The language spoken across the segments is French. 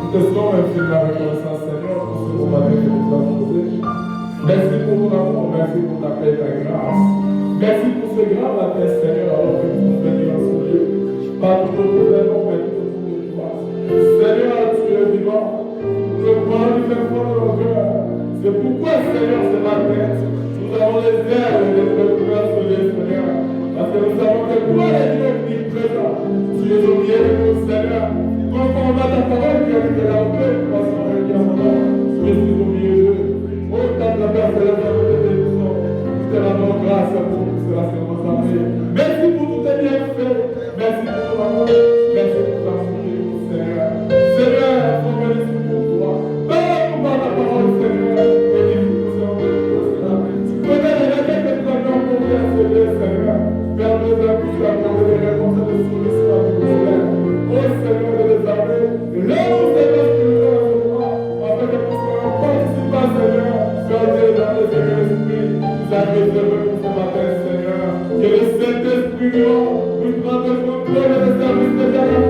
Nous te sommes infiniment reconnaissants, Seigneur, pour ce moment que tu nous as posé. Merci pour ton amour, merci pour ta paix et ta grâce. Merci pour ce grand matin, Seigneur, alors que nous sommes venus en ce lieu. Pas tout autour de nous, mais tout autour de toi. Seigneur, tu es vivant. Nous le croyons du fin fond de nos cœurs. C'est pourquoi, Seigneur, ce matin, nous avons les airs et les couverts soleil, Seigneur. Parce que nous savons que toi, les Dieu omniprésent, tu es au milieu de nous, Seigneur. Quand on a ta parole qui a été la paix, nous passons à dire mon nom. Je suis au milieu d'eux. Oh, tant de la Père céleste, nous te bénissons. Nous te rendons grâce pour tout cela, Seigneur, nos amis. Merci pour tout tes bienfaits. Merci pour ton amour. Merci pour ta soumission, Seigneur. Seigneur, on bénit pour toi. Parle-nous par ta parole, Seigneur. Et dis-nous, Seigneur, tu connais les requêtes que nous avons pour bien sauver, Seigneur. Permets-nous de nous accorder des réponses et des solutions à tous nos frères. Oh Seigneur de les armées, là où Seigneur tu nous as recevoir, afin que nous soyons participants, Seigneur, gardés dans les Saint-Esprit, nous accueillons pour ce matin, Seigneur. Que le Saint-Esprit vivant nous prenne le contrôle et le service de ta vie.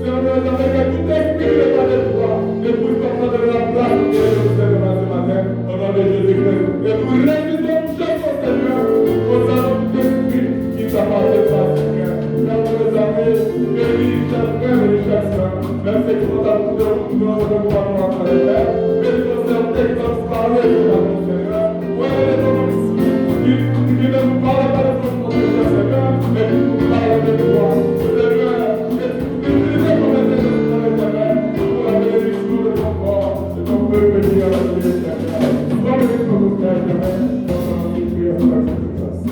Seigneur, afin que tout esprit n'est pas de toi, ne puisse pas prendre la place de nous, Seigneur, ce matin, au nom de Jésus-Christ. Et nous révisons chaque fois, Seigneur, concernant tout esprit qui t'appartient pas, Seigneur. Nous amis, bénis chaque frère et chaque soeur, même ceux qui sont à bout de nous, nous ne pouvons pas entrer les pères. Bénis nos sœurs, textes, parler de la mon Seigneur. Ouais, les hommes qui ne nous parlent pas de ton protection, Seigneur, mais qui nous parlent de toi. Seigneur, que tu nous utilises comme un Seigneur dans l'éternel pour la bénédiction de ton corps, de ton peuple qui a la vie éternelle. Sois béni pour nous, Père éternel, dans ton nom de prière, dans la grâce.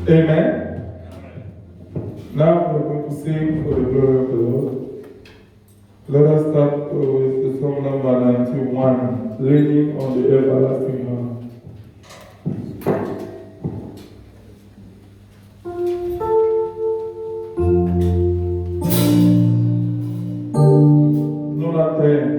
Amen. Now we're going to sing for the glory of the Lord. Let us start with the song number 91, Leaning on the Everlasting Arm. Non la terre.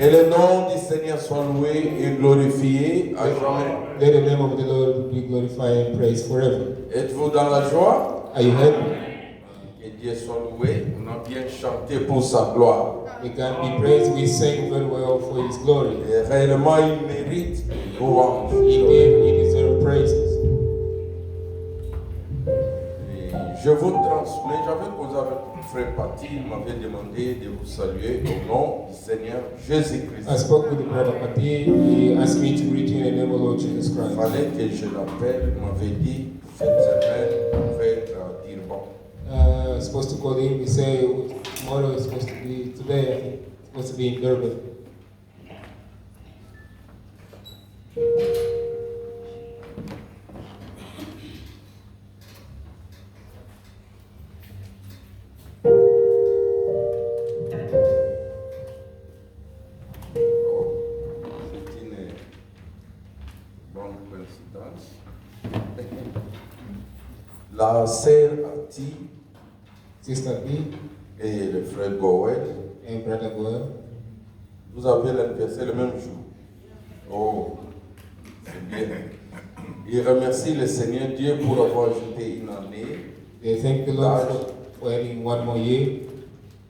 Et le nom du Seigneur soit loué et glorifié à jamais. Let the name of the Lord be glorified and praised forever. Êtes-vous dans la joie? Are you happy? Que Dieu soit loué. On a bien chanté pour sa gloire. May God be praised. We sing very well for His glory. Et réellement, il mérite louange. He deserves praises. Et je vous transmets, j'avais causé avec frère Paty, il m'avait demandé de vous saluer au nom du Seigneur Jésus-Christ. I spoke with the brother Pati. He asked me to greet you in the name of Lord Jesus Il Christ. fallait que je l'appelle, il m'avait dit cette semaine, on va dire bon. Supposed to call him. He said tomorrow is supposed to be today. I think it's supposed to be in Durban. C'est une bonne coïncidence. La sœur Ati Sister B et le frère Goël, and brother Goel. vous avez l'anniversaire le même jour. Oh, c'est bien. Il remercie le Seigneur Dieu pour avoir ajouté une année They thank the Lord for adding one more year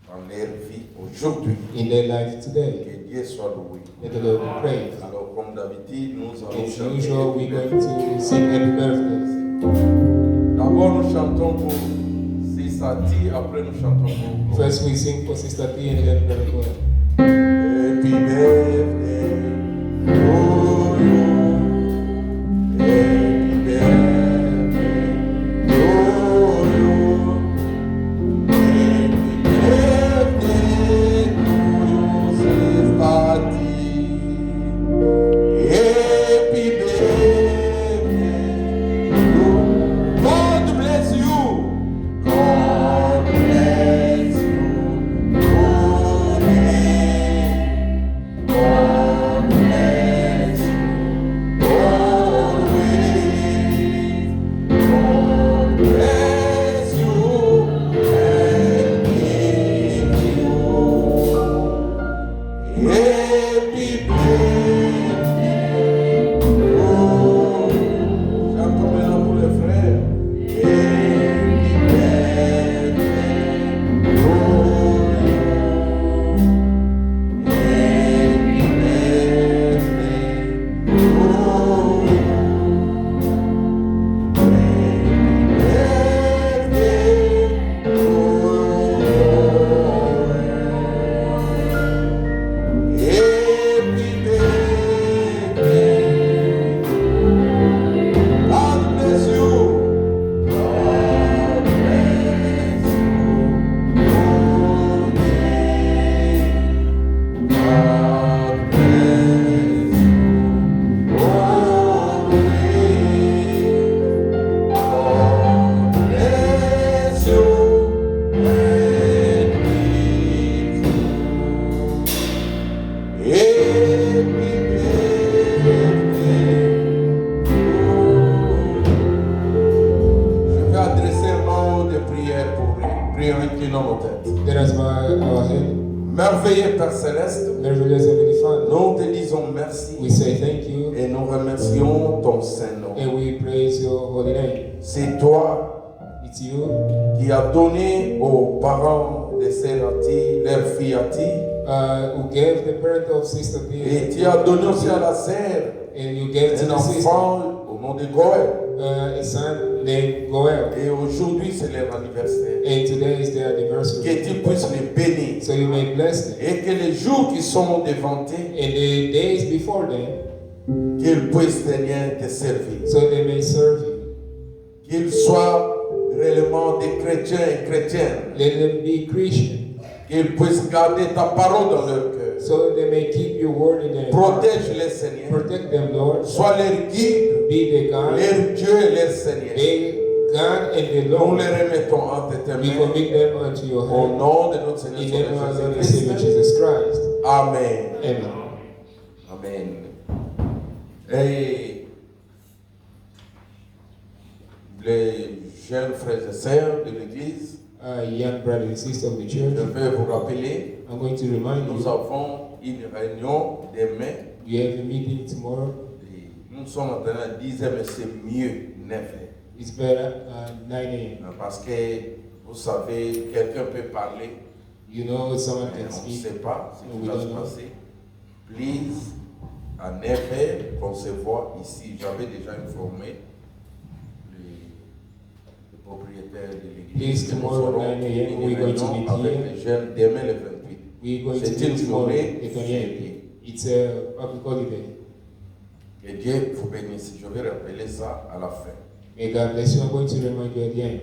dans leur vie aujourd'hui. in their life today. Que Dieu soit loué. Let the Lord be praised. Alors, comme d'habitude, nous allons As chanter. usual, we're going to sing happy birthdays. D'abord, nous chantons pour Sisati, après nous chantons pour First, we sing for Sister T and then Brother Goel. Happy birthday to you. Happy birthday to you. Happy birthday to you, Sisati. Happy birthday to you. God bless you. God bless you. God bless you. Always. God bless you and give you happy birthday. Oh, chantons maintenant pour les frères. Happy birthday to you. Happy birthday to you. Je vais adresser un mot de prière pour lui. Prions inclinons nos têtes. Let us bow our head. Merveilleux Père Céleste, Merciless Heavenly Father, nous te disons merci we say thank you et nous remercions ton Saint-Nom. and we praise your holy name. C'est toi It's you qui as donné aux parents de Sœur Ati, leur fille Ati, who gave the birth of Sister B. et tu as donné aussi à la sœur And you gave to un the sister enfant au nom de Goël. a son named Goel. Et aujourd'hui, c'est leur anniversaire. And today is their anniversary. Que tu puisses les bénir. So you may bless them. Et que les jours qui sont devant eux, And the days before them, qu'ils puissent, Seigneur, te servir. so they may serve you. Qu'ils soient réellement des chrétiens et chrétiennes. Let them be Christian, Qu'ils puissent garder ta parole dans leur cœur. so they may keep your word in their heart. Protège-les, Seigneur. Protect them, Lord. Sois leur guide, Be their God. leur Dieu et leur Seigneur. They, God and the Nous Lord. les remettons entre tes We mains. commit them unto your Au hand. nom de notre Seigneur In the name of our Lord and Jésus Savior Christ. Jesus Christ. Amen. Amen. Amen. Et les jeunes frères et sœurs de l'Église, young brother and sister of the church, je vais vous rappeler, I'm going to remind nous you, avons une réunion demain. we have a meeting tomorrow. Et nous sommes en train de dire, mais c'est mieux 9 heures. It's better 9 a.m. Parce que, vous savez, quelqu'un peut parler, You know, someone mais can on ne speak. sait pas ce No, qui we va se don't know. passer. Please, à 9 heures, qu'on se voit ici. J'avais déjà informé le propriétaire de l'église. Please, que nous tomorrow, aurons 9 a.m., une we're going to réunion meet avec here. les jeunes demain le 28. We're going to C'est une meet tomorrow, journée the 28th. fériée. It's a public holiday. Que Dieu vous bénisse. Je vais rappeler ça à la fin. May God bless you. I'm going to remind you at the end.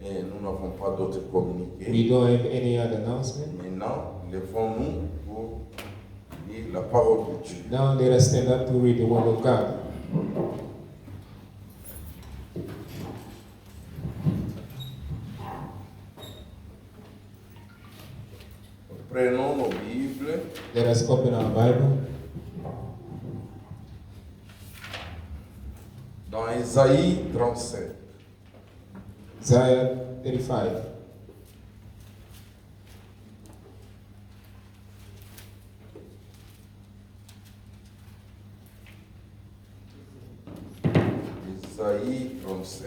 Et nous n'avons pas d'autres communiqués. We don't have any other announcement. Maintenant, levons-nous pour lire la parole de Dieu. Now let us stand up to read the word of God. Prenons nos Bibles Let us open our Bible dans Ésaïe 35. Isaiah 35. Ésaïe 35.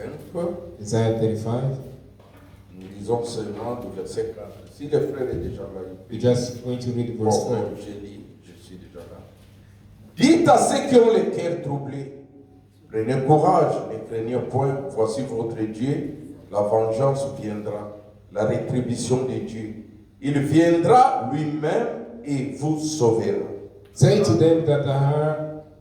Isaiah 35. Nous lisons seulement du verset 4. Si le frère est déjà là, il We're just going to read verse bon, 4. j'ai dit, je suis déjà là. Dites à ceux qui ont les cœurs troublés, prenez courage, ne craignez point, voici votre Dieu, la vengeance viendra, la rétribution de Dieu. Il viendra lui-même et vous sauvera. Say to them that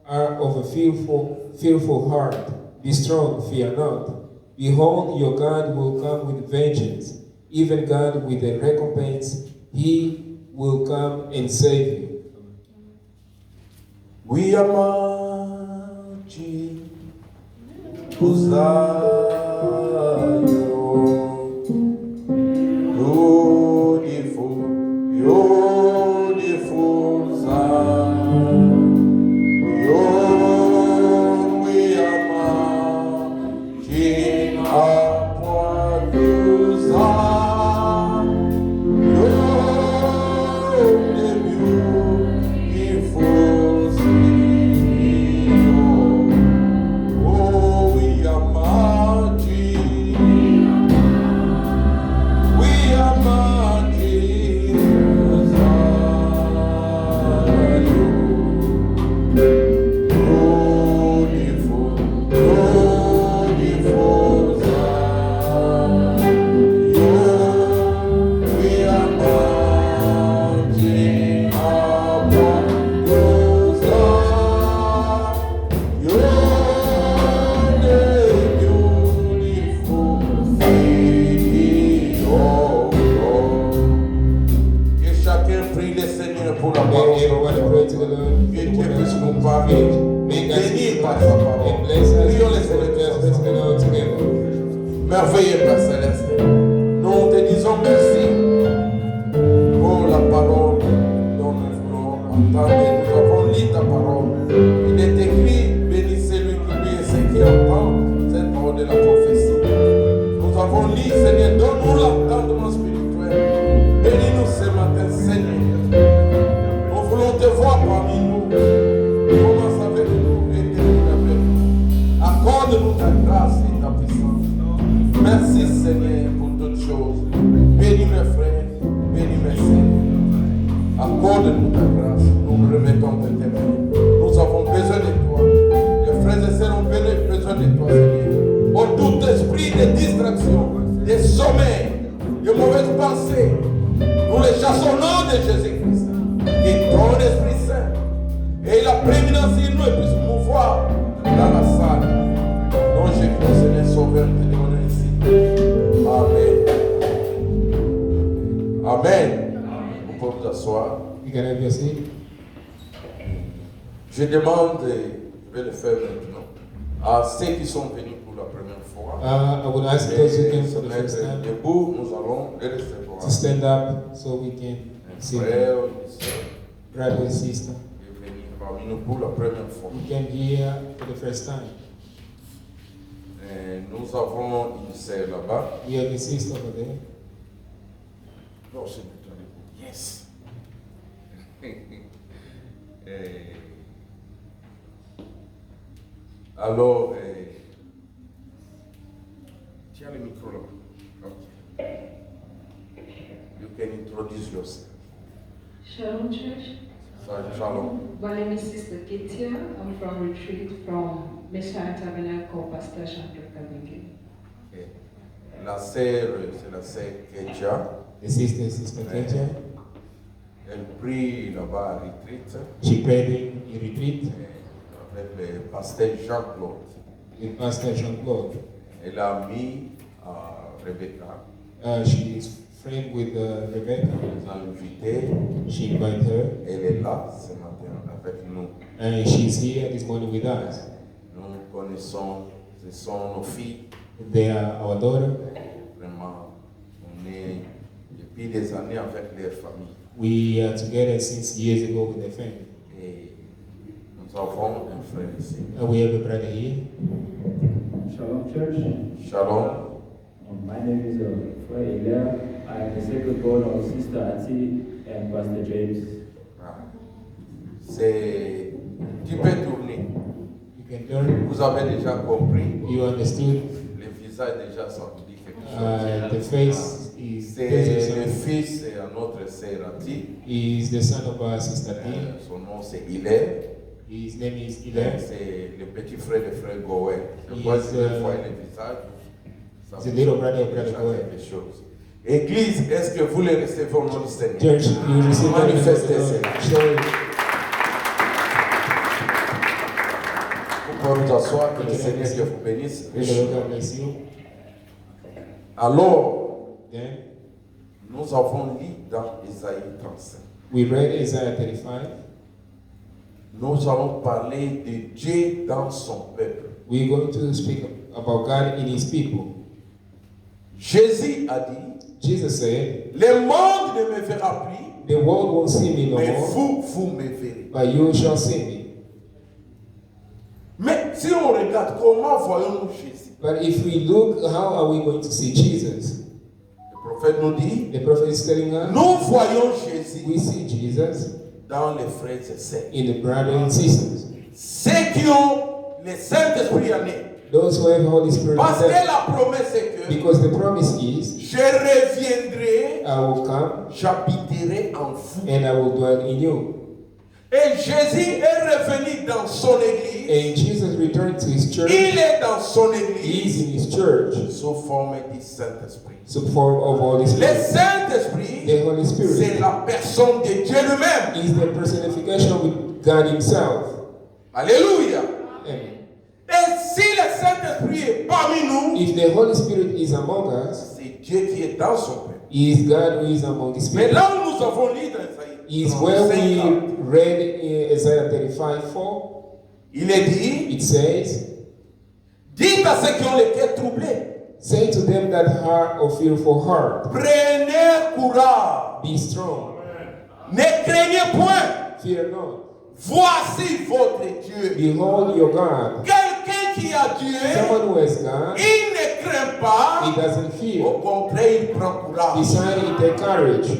are of a fearful heart, be strong, fear not. Behold, your God will come with vengeance, even God with a recompense. He will come and save you. We are marching to Zion, beautiful, beautiful Zion. We are marching upward to Zion, the beautiful city. Oh, we are marching. We are marching to Zion. Beautiful, beautiful Zion. We are marching upward to Zion. You're the beautiful city of God. Que chacun prie le Seigneur pour la May parole. everyone pray to the Lord. Que Dieu puisse nous parler. May God Béni speak par us sa and parole. bless us. Prions le Let's Seigneur. let's go all together. Merveilleux Père Céleste, nous te disons merci pour la parole dont nous voulons entendre. Nous avons lu ta parole. Il est écrit, béni celui qui lit et ceux qui entendent cette parole de la prophétie. Nous avons lu, Seigneur, donne-nous l'entendement spirituel. Bénis-nous ce matin, Seigneur. Nous voulons te voir parmi nous. Commence avec nous et termine avec nous. Accorde-nous ta grâce et ta puissance. Merci Seigneur pour toutes choses. Bénis mes frères, bénis mes sœurs. Accorde-nous ta grâce. Nous nous remettons entre tes mains. Nous avons besoin de toi. Les frères et sœurs ont besoin de toi, Seigneur. Au tout esprit de distraction, de sommeil, de mauvaises pensées, nous les chassons au nom de Jésus-Christ. Et ton Esprit Saint et la prééminence il nous puisse mouvoir dans la salle. Non, j'ai cru, Seigneur, sauveur, te demandons ici. Amen. Amen. Vous pouvez vous asseoir. You can have your seat. Je demande, je vais le faire maintenant, à ceux qui sont venus pour la première fois, I would ask those who came de for se the first mettre time debout, nous allons les recevoir. to stand up so we can Un see frère, une sœur, brother and sister. est venu parmi nous pour la première fois. Who came here for the first time. Et nous avons une sœur là-bas. We have a sister over there. Alors, c'est maintenant debout. Yes. Alors, tiens le micro là. Ok. You can introduce yourself. Shalom Church. Shalom. My name is Sister Kitia. I'm from retreat from Messiah Tabernacle, Pastor Chandra Kabingi. Okay. La sœur, c'est la sœur Ketia. The sister Ketia. Elle prie là-bas à retreat She prayed in retreat avec le pasteur Jean-Claude. with Pastor Jean-Claude. Elle a mis Rebecca. She is friend with Rebecca. Elle a invité. She invited her, Elle est là ce matin avec nous. and she's here this morning with us. Nous connaissons, ce sont nos filles. They are our daughter. Vraiment, on est depuis des années avec leur famille. We are together since years ago with their family. Et nous avons un frère ici. We have a brother here. Shalom Church. Shalom. My name is Frère Hilaire. I am the second born of Sister Ati and Pastor James. Ah. C'est. Tu peux tourner. You can turn. Vous avez déjà compris. You understood. Le visage déjà ça vous dit quelque chose. The face is C'est le fils de notre sœur Ati. He is the son of our sister T. Son nom c'est Hilaire. His name is Hilaire. C'est le petit frère de frère Goël. Je He vois is, si vous voyez le visage. Ça the vous little brother of dit Brother déjà Goël. quelque chose. Église, est-ce que vous les recevez au nom du Seigneur? Church, you receive the Manifestez Lord. cela. Show it. Vous pouvez vous asseoir, que le Seigneur Dieu vous bénisse. May the Lord God bless you. Alors, Then nous avons lu dans Isaïe 35. we read Isaiah 35. Nous allons parler de Dieu dans son peuple. We're going to speak about God in His people. Jésus a dit, Jesus said, le monde ne me verra plus, "The world won't see me no mais more, vous me verrez. but you shall see me." Mais si on regarde, comment voyons-nous Jésus? But if we look, how are we going to see Jesus? Le prophète nous dit, The prophet is telling us, nous voyons Jésus we see Jesus dans les frères et sœurs. in the brothers and sisters. Ceux qui ont le Saint-Esprit en eux. Those who have the Holy Spirit in Parce que them. la promesse est que Because the promise is, je reviendrai, I will come j'habiterai en vous. and I will dwell in you. Et Jésus est revenu dans son église. And Jesus returned to His church. Il est dans son He is église in His church, sous forme du Saint-Esprit. sub form of Holy Le Spirit. Saint-Esprit, The Holy c'est Spirit la personne de Dieu lui-même. is the personification with God Himself. Alléluia. Amen. Et si le Saint-Esprit est parmi nous, If the Holy Spirit is among us, c'est Dieu qui est dans son peuple. He is God who is among His Mais people. là où nous avons lu dans Isaïe Is where 35, we read in Isaiah 35:4. il est dit, It says, dites à ceux qui ont le cœur troublé, "Say to them that are of fearful heart, prenez courage, be strong, ne craignez point, fear not. voici votre Dieu. Behold your God." Quelqu'un qui a Dieu, Someone who has God, il ne craint pas, he doesn't fear. au contraire, il prend courage. Besides, he takes courage.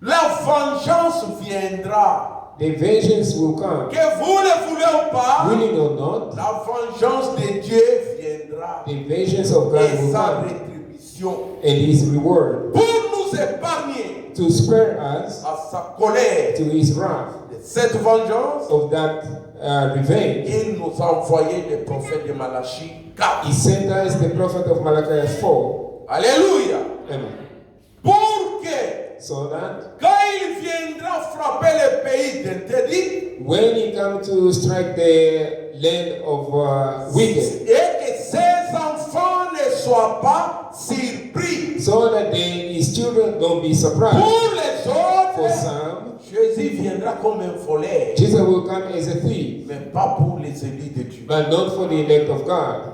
La vengeance viendra. The vengeance will come. Que vous le voulez ou pas, Willing or not, la vengeance de Dieu viendra. the vengeance of God Et will sa come. rétribution. And His reward Pour nous épargner to spare us à sa colère to His wrath de cette vengeance, of that revenge. il nous a envoyé le prophète de Malachie 4. He sent us the prophet of Malachi 4. Alléluia. Amen. Pour que, So that quand il viendra frapper le pays d'interdit, when He comes to strike the land of wicked, et que ses enfants ne soient pas surpris. so that His children don't be surprised. Pour les For autres, some, Jésus viendra comme un voleur, Jesus will come as a thief, mais pas pour les élus de Dieu. but not for the elect of God.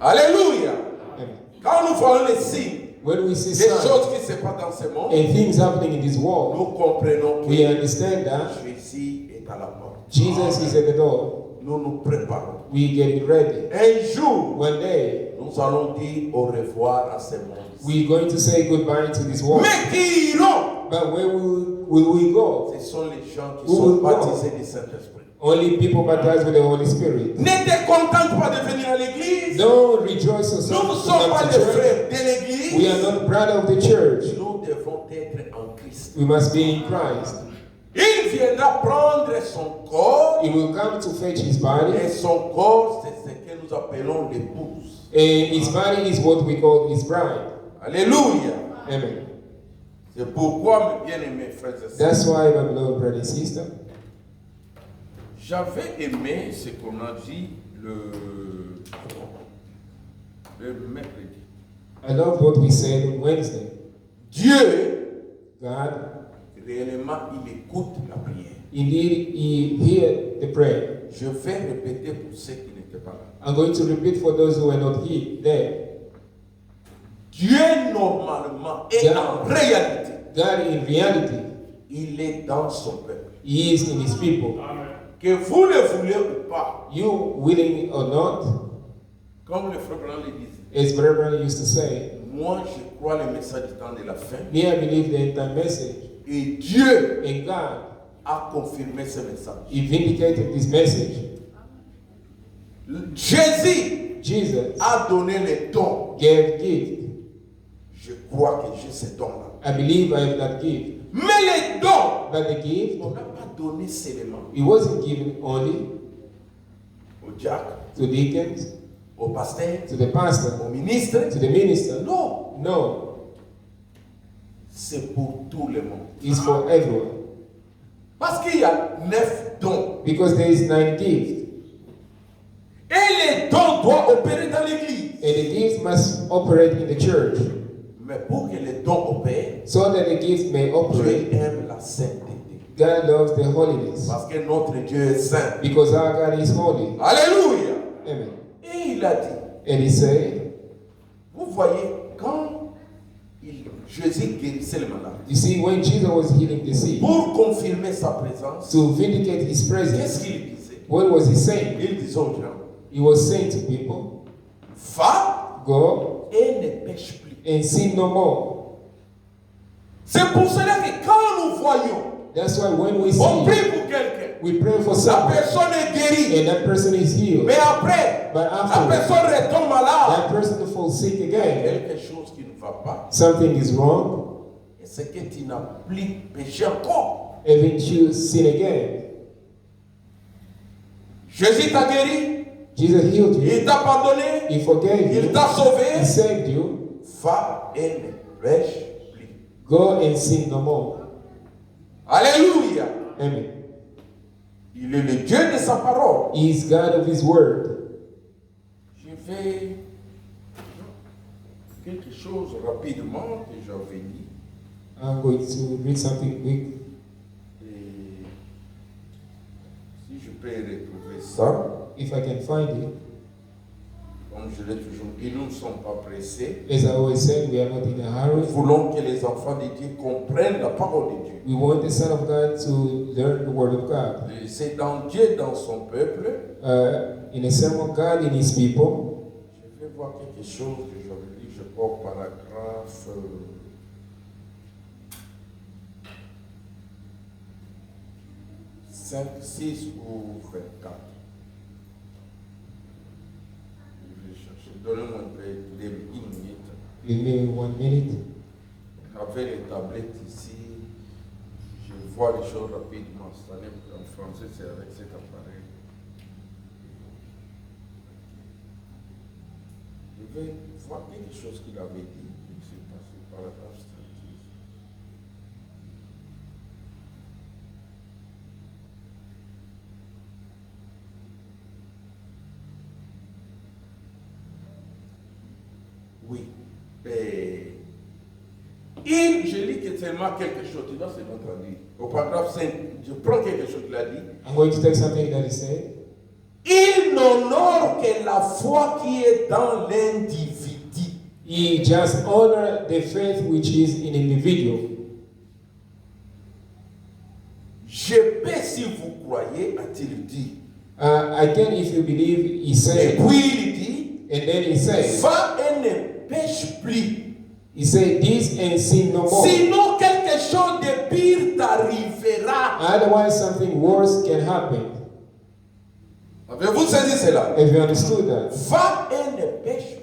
Alléluia. Amen. Quand nous voyons les signes, When we see des signs choses qui se passent dans ce monde, and things happening in this world, nous comprenons we que understand that Jésus est à la porte. Jesus is at the door. Nous nous préparons. We getting ready. Un jour, One day, nous allons dire au revoir à ce monde. We're going to say goodbye to this world. Mais qui iront? But where will we go? Ce sont les gens qui Où sont will go? baptisés du Saint-Esprit. Only people baptized with the Holy Spirit. Ne te contente pas de venir à l'église. Don't rejoice Nous yourself ne to sommes pas come des to church. frères de l'église. We are not brother of the church. Nous devons être en Christ. We must be in Christ. Il viendra prendre son corps. He will come to fetch his body. Et son corps, c'est ce que nous appelons l'épouse. And his body is what we call his bride. Alléluia. Amen. C'est pourquoi, mes bien-aimés frères et sœurs, That's why, my beloved brother and sister, j'avais aimé ce qu'on a dit le mercredi. I love what we said on Wednesday. Dieu, God, réellement, il écoute la prière. indeed, he heard the prayer. Je vais répéter pour ceux qui n'étaient pas là. I'm going to repeat for those who were not here there. Dieu, normalement, et Yeah. en réalité, God, in reality, il est dans son peuple. he is in his people. Que vous le voulez ou pas, You, willing or not, comme le frère Blanc le disait, as Brother Branham used to say, moi je crois le message du temps de la fin. me, I believe the entire message. Et Dieu And God, a confirmé ce message. he vindicated this message. Jésus Jesus a donné les dons. gave gift. Je crois que j'ai ces dons-là. I believe I have that gift. Mais les dons, But the gift, on n'a pas donné seulement it wasn't given only au diacre, to deacons, au pasteur, to the pastor, au ministre. to the minister. Non, No, c'est pour tout le monde. it's for everyone. Parce qu'il y a 9 dons. Because there is 9 gifts. Et les dons doivent opérer dans l'église. And the gifts must operate in the church. Mais pour que les dons opèrent, So that the gifts may Dieu operate, aime la sainteté. God loves the holiness. Parce que notre Dieu est saint. Because our God is holy. Alléluia. Amen. Et il a dit, And he said, vous voyez, quand Jésus guérissait les malades, you see, when Jesus was healing the sick, pour confirmer sa présence, to vindicate his qu'est-ce presence, qu'il disait? what was he saying? Il disait aux gens, He was saying to people, va go et ne pêche plus. and sin no more. C'est pour cela que quand nous voyons, That's why when we on see, prie pour quelqu'un, we pray for la someone, personne est guérie, and that person is healed. mais après, But la after personne retombe malade. that person falls sick again, Quelque chose qui ne va pas, something is wrong, et c'est que tu n'as plus péché encore. even you sin again. Jésus t'a guéri, Jesus healed you, il t'a pardonné, he forgave il you, t'a he sauvé. saved you. Va et ne pêche plus. Go and sin no more. Alléluia. Amen. Il est le Dieu de sa parole. He is God of his word. Je vais quelque chose rapidement que j'avais dit. I'm going to read something quick. Et si je peux retrouver ça, If I can find it. comme je l'ai toujours dit, nous ne sommes pas pressés. As I always said, we are not in a hurry. Nous voulons que les enfants de Dieu comprennent la parole de Dieu. We want the Son of God to learn the word of God. Et c'est dans Dieu, dans son peuple. In a sermon, God in his people. Je vais voir quelque chose que j'avais lu, je crois, au paragraphe 5, 6 ou 24. Je vais chercher. Donnez-moi un peu une minute. Give me 1 minute. Avec les tablettes ici, je vois les choses rapidement. En français, c'est avec cet appareil. Je vais voir quelque chose qu'il avait dit. Je sais pas si par la page 36. Oui. Je lis que seulement quelque chose. Tu dois se traduire. Au paragraphe 5, je prends quelque chose qu'il a dit. I'm going to take something that he said. Il n'honore que la foi qui est dans l'individu. He just honor the faith which is in individual. Je peux si vous croyez, a-t-il dit. Again, if you believe, he Et said, puis il dit, and then he says, va et ne pêche plus. He said, this and sin no more. Sinon, quelque chose de pire t'arrivera. Otherwise, something worse can happen. Avez-vous saisi cela? Have you understood that? Va et ne pêche.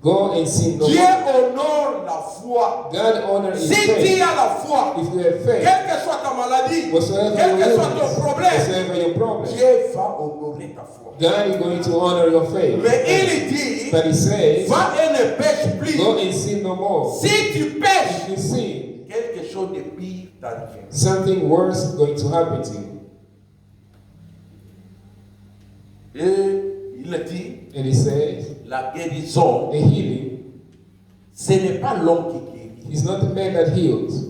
Go and sin no Dieu more. honore la foi. God honor his Si tu faith. as la foi, If you have faith, quelle que soit ta maladie, whatsoever quel your que soit illness, ton problème, whatsoever your problem, Dieu va honorer ta foi. God is going to honor your faith. Mais il dit, But he says, va et ne pêche plus. go and sin no more. Si tu pêches, If you sin, quelque chose de pire t'arrivera. something worse is going to happen to you. Et il dit, And he says, la guérison, the healing ce n'est pas l'homme qui guérit. is not the man that heals.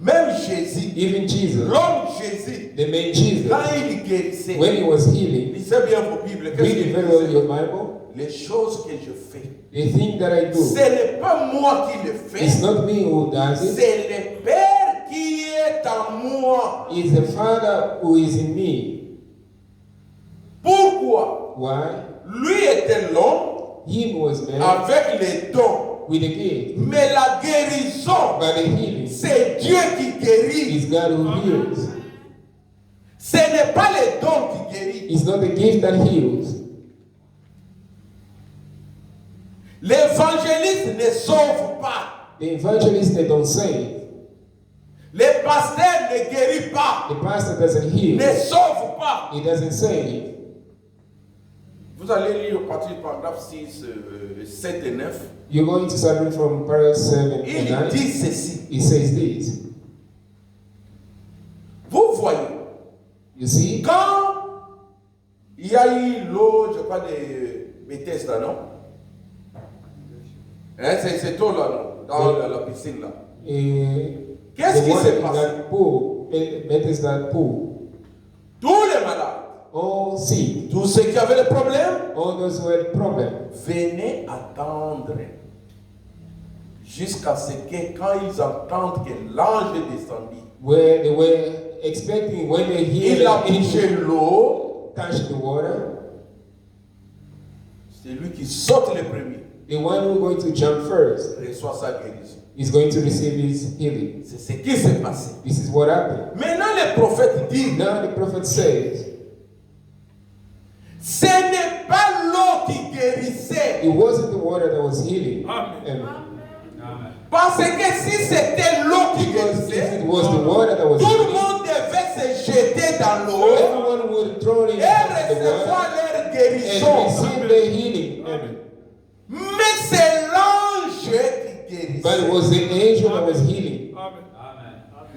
Même Jésus, Even Jesus, l'homme Jésus, the man Jesus, quand il guérissait, when he was healing, lisez bien vos Bibles, qu'est-ce read qu'il very well disait? your Bible. Les choses que je fais, The thing that I ce do, n'est pas moi qui le it's fais, not me who does it. c'est le Père qui est en moi. It's the Father who is in me. Pourquoi? Why? Lui était l'homme Him was man avec les dons, with a gift, mais la guérison, but the healing c'est Dieu qui guérit. is God who heals. Ce n'est pas les dons qui guérissent. It's not the gift that heals. L'évangéliste ne sauve pas. The evangelists, they don't save. Le pasteur ne guérit pas. The pastor doesn't heal. Ne sauve pas. He doesn't save. Vous allez lire au partir du paragraphe 6, 7 et 9. You're going to start reading from paragraph 7 and Il 9. dit ceci. He says this. Vous voyez, You see, quand il y a eu l'eau, je crois, de Bethesda, non? Hein, c'est tout là, non? Dans la piscine là. Qu'est-ce the qui one s'est in passé? that pool, Bethesda pool, Tous les malades, all sick, tous ceux qui avaient des problèmes, all those who had problems, venaient attendre jusqu'à ce que quand ils entendent que l'ange descendit, where they were expecting when they hear il a the touché angel l'eau, touch the water, c'est lui qui saute le premier, the one who's going to jump first reçoit sa guérison. is going to receive his healing. C'est ce qui s'est passé. This is what happened. Maintenant, le prophète dit, Now the prophet says, ce n'est pas l'eau qui guérissait. it wasn't the water that was healing. Amen. Amen. Parce que si c'était l'eau qui Because if guérissait, it was the water that was tout le healing, monde devait se jeter dans l'eau everyone would throw it et into the recevoir water leur and guérison. receive the healing. Amen. Mais c'est l'ange qui But it guérissait. was the angel that was healing.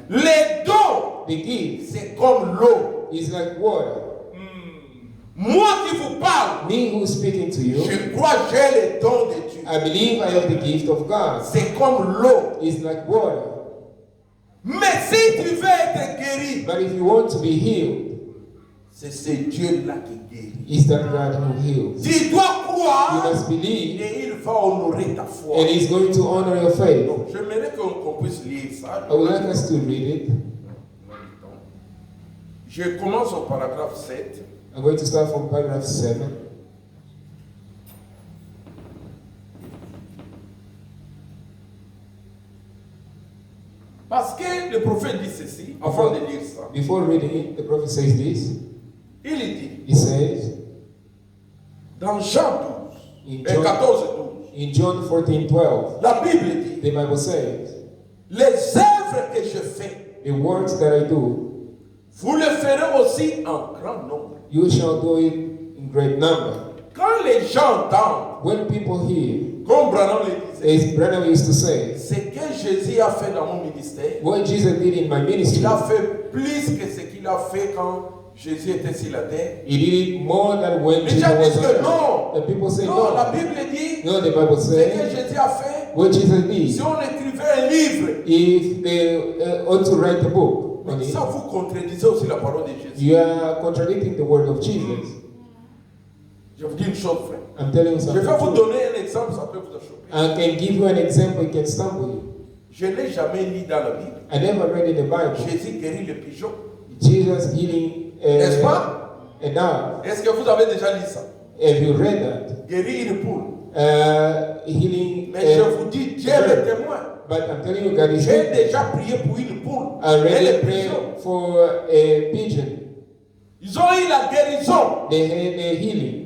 Les dons, The gift c'est comme l'eau. is like water. Moi qui vous parle, Me who's speaking to you, je crois que j'ai les dons de Dieu. I believe I have the gift of God. C'est comme l'eau. It's like water. Mais si tu veux être guéri, But if you want to be healed, c'est ce Dieu-là qui guérit. it's that God who heals. Tu dois You croire must believe, et il va honorer ta foi. and He's going to honor your faith. Donc, j'aimerais qu'on puisse lire ça. I would like us to read it. Je commence au paragraphe 7. I'm going to start from paragraph 7. Parce que le prophète dit ceci, avant de lire ça. Before reading it, the prophet says this. Il dit, He says dans Jean 12, in et John, 14 et 12, in John 14:12, la Bible dit, the Bible says, les œuvres que je fais, the works that I do, vous le ferez aussi en grand nombre. you shall do it in great number. Quand les gens entendent, When people hear, comme Branham le disait, as Branham used to say, ce que Jésus a fait dans mon ministère, what Jesus did in my ministry, il a fait plus que ce qu'il a fait quand Jésus était sur la terre. He did it more than when Les Jesus gens was disent on que earth. non. The people say Non, la no. Bible dit, No, the Bible ce que says Jésus a fait, what Jesus si did. on écrivait un livre, If they ought to write a book on it, ça vous contredisez aussi la parole de Jésus. you are contradicting the word of Jesus. Je vous dis une chose, frère. I'm telling you Je something. vais vous true. donner un exemple, ça peut vous choquer. I can give you an example, it can stumble you. Je n'ai jamais lu dans la Bible. I never read in the Bible Jésus guérit le pigeon. Jesus healing N'est-ce pas? a dove. Est-ce que vous avez déjà lu ça? Have you read that? Guérir une poule. healing. Mais je vous dis, Dieu est le témoin. But I'm telling you, God is J'ai with déjà prié pour une poule. I Elle already est prayed pigeon. for a pigeon. Ils ont eu la guérison. They had a healing.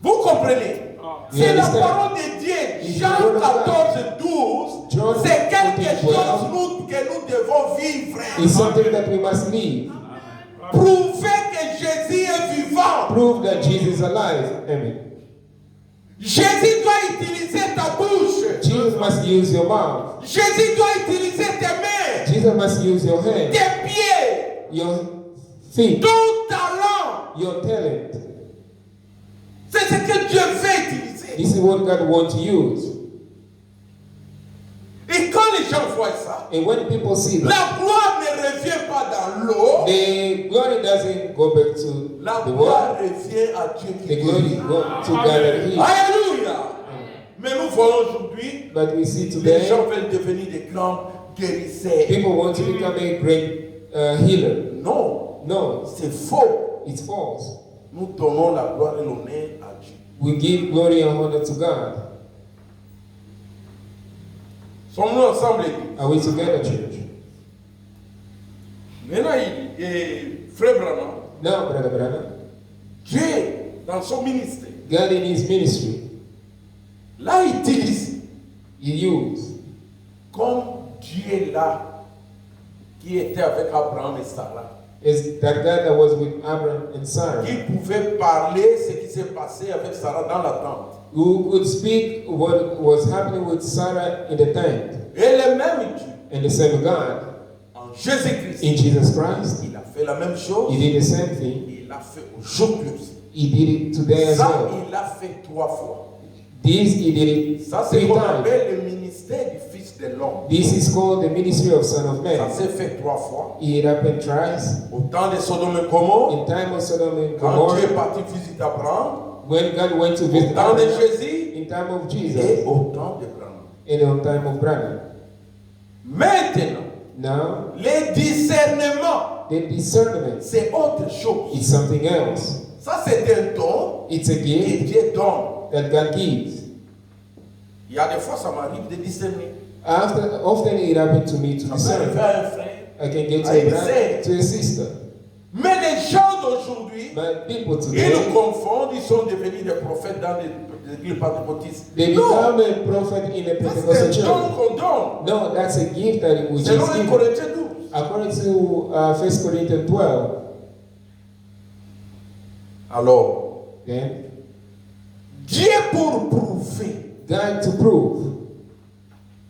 Vous comprenez? You C'est la understand? parole de Dieu. It's Jean the word of 14, 12. John C'est quelque 14, chose que nous devons vivre. It's something that we must live. Prouver que Jésus est vivant. Prove that Jesus is alive. Amen. Jésus doit utiliser ta bouche. Jesus must use your mouth. Jésus doit utiliser tes mains, Jesus must use your hands, tes pieds, your feet, ton talent. your talent. C'est ce que Dieu veut utiliser. This is what God wants to use. Et quand les gens voient ça, And when people see that, la gloire ne revient pas dans l'eau. the glory doesn't go back to La the gloire world. revient à Dieu qui The glory guérit. go to God that heals. Alléluia. Mais nous voyons aujourd'hui, But we see les today, gens veulent devenir des grands guérisseurs. people want to become a great healer. Non, No, c'est faux. it's false. Nous donnons la gloire et l'honneur à Dieu. We give glory and honor to God. Sommes-nous ensemble, l'église? Are we together, church? Maintenant, frère Branham, Now, Brother Branham, Dieu, dans son ministère, God in His ministry, l'a utilisé He used comme Dieu là, qui était avec Abraham et Sarah, is that God that was with Abraham and Sarah, qui pouvait parler ce qui s'est passé avec Sarah dans la tente. who could speak what was happening with Sarah in the tent. Et le même Dieu, And the same God, en Jésus-Christ, in Jesus Christ, il a fait la même chose, He did the same thing. il l'a fait aujourd'hui aussi. He did it today as Ça, well. il l'a fait 3 fois. This He did it Ça, c'est ce 3 qu'on times. appelle le ministère du Fils de l'homme. This is called the ministry of Son of Ça Man. s'est fait 3 fois. It happened thrice. Au temps de Sodome et Gomorrhe, In time of Sodom and quand Dieu est Gomorrah, parti visiter Abraham, when God went to au visit temps de Abraham, Jésus in time of et Jesus, au temps d'Abraham. and in time of Branham. Maintenant, Now, les discernements, the discernment c'est autre chose. is something else. Ça, c'est un don It's a que gift Dieu donne. that God gives. Il y a des fois, ça m'arrive de discerner. Often it happened to me to Ça peut arriver discern. à un frère. I can get to I a brother, say- to a sister. Mais les gens d'aujourd'hui, But people ils today, nous confondent, ils sont devenus des prophètes dans les églises pentecôtistes. they Non, become a prophet in a ça, Pentecostal c'est un don church. qu'on donne. No, that's a gift that which Selon is 1 given. Corinthiens 12. According to 1 Corinthians 12, Alors, then Dieu pour prouver God to prove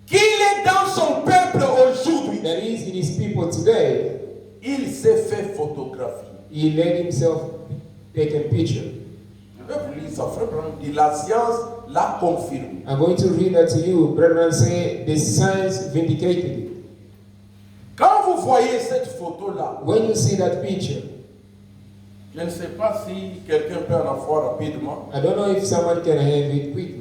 qu'il est dans son peuple aujourd'hui, that He is in His people today, il s'est fait photographier. He let Himself take a picture. Je vais vous lire ça, frère Branham dit, la science l'a confirmé. I'm going to read that to you. Brethren say the science vindicated it. Quand vous voyez cette photo-là, When you see that picture, je ne sais pas si quelqu'un peut en avoir rapidement. I don't know if someone can have it quickly.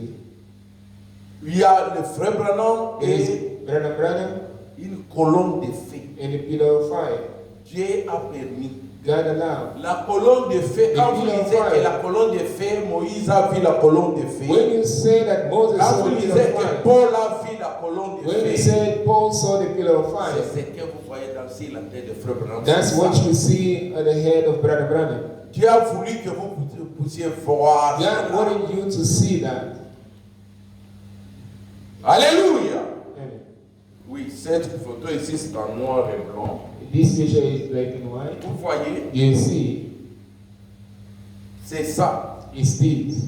Il y a le frère Branham There is et Brother Branham une colonne de feu. and the pillar of fire. Dieu a permis. God allowed. La colonne de feu, quand vous lisez que la colonne de feu, Moïse a vu la colonne de feu. When you say that Moses Quand saw vous the pillar lisez of que fire, Paul a vu la colonne de when you feu, say Paul saw the pillar of c'est fire, ce que vous voyez dans sur la tête de frère Branham. that's C'est what ça. you see on the head of Brother Branham. Dieu a voulu que vous puissiez voir. God cela. wanted you to see that. Alléluia. Amen. Oui, cette photo ici, c'est en noir et blanc. This picture is black and white. Vous voyez, You see, c'est ça. it's this.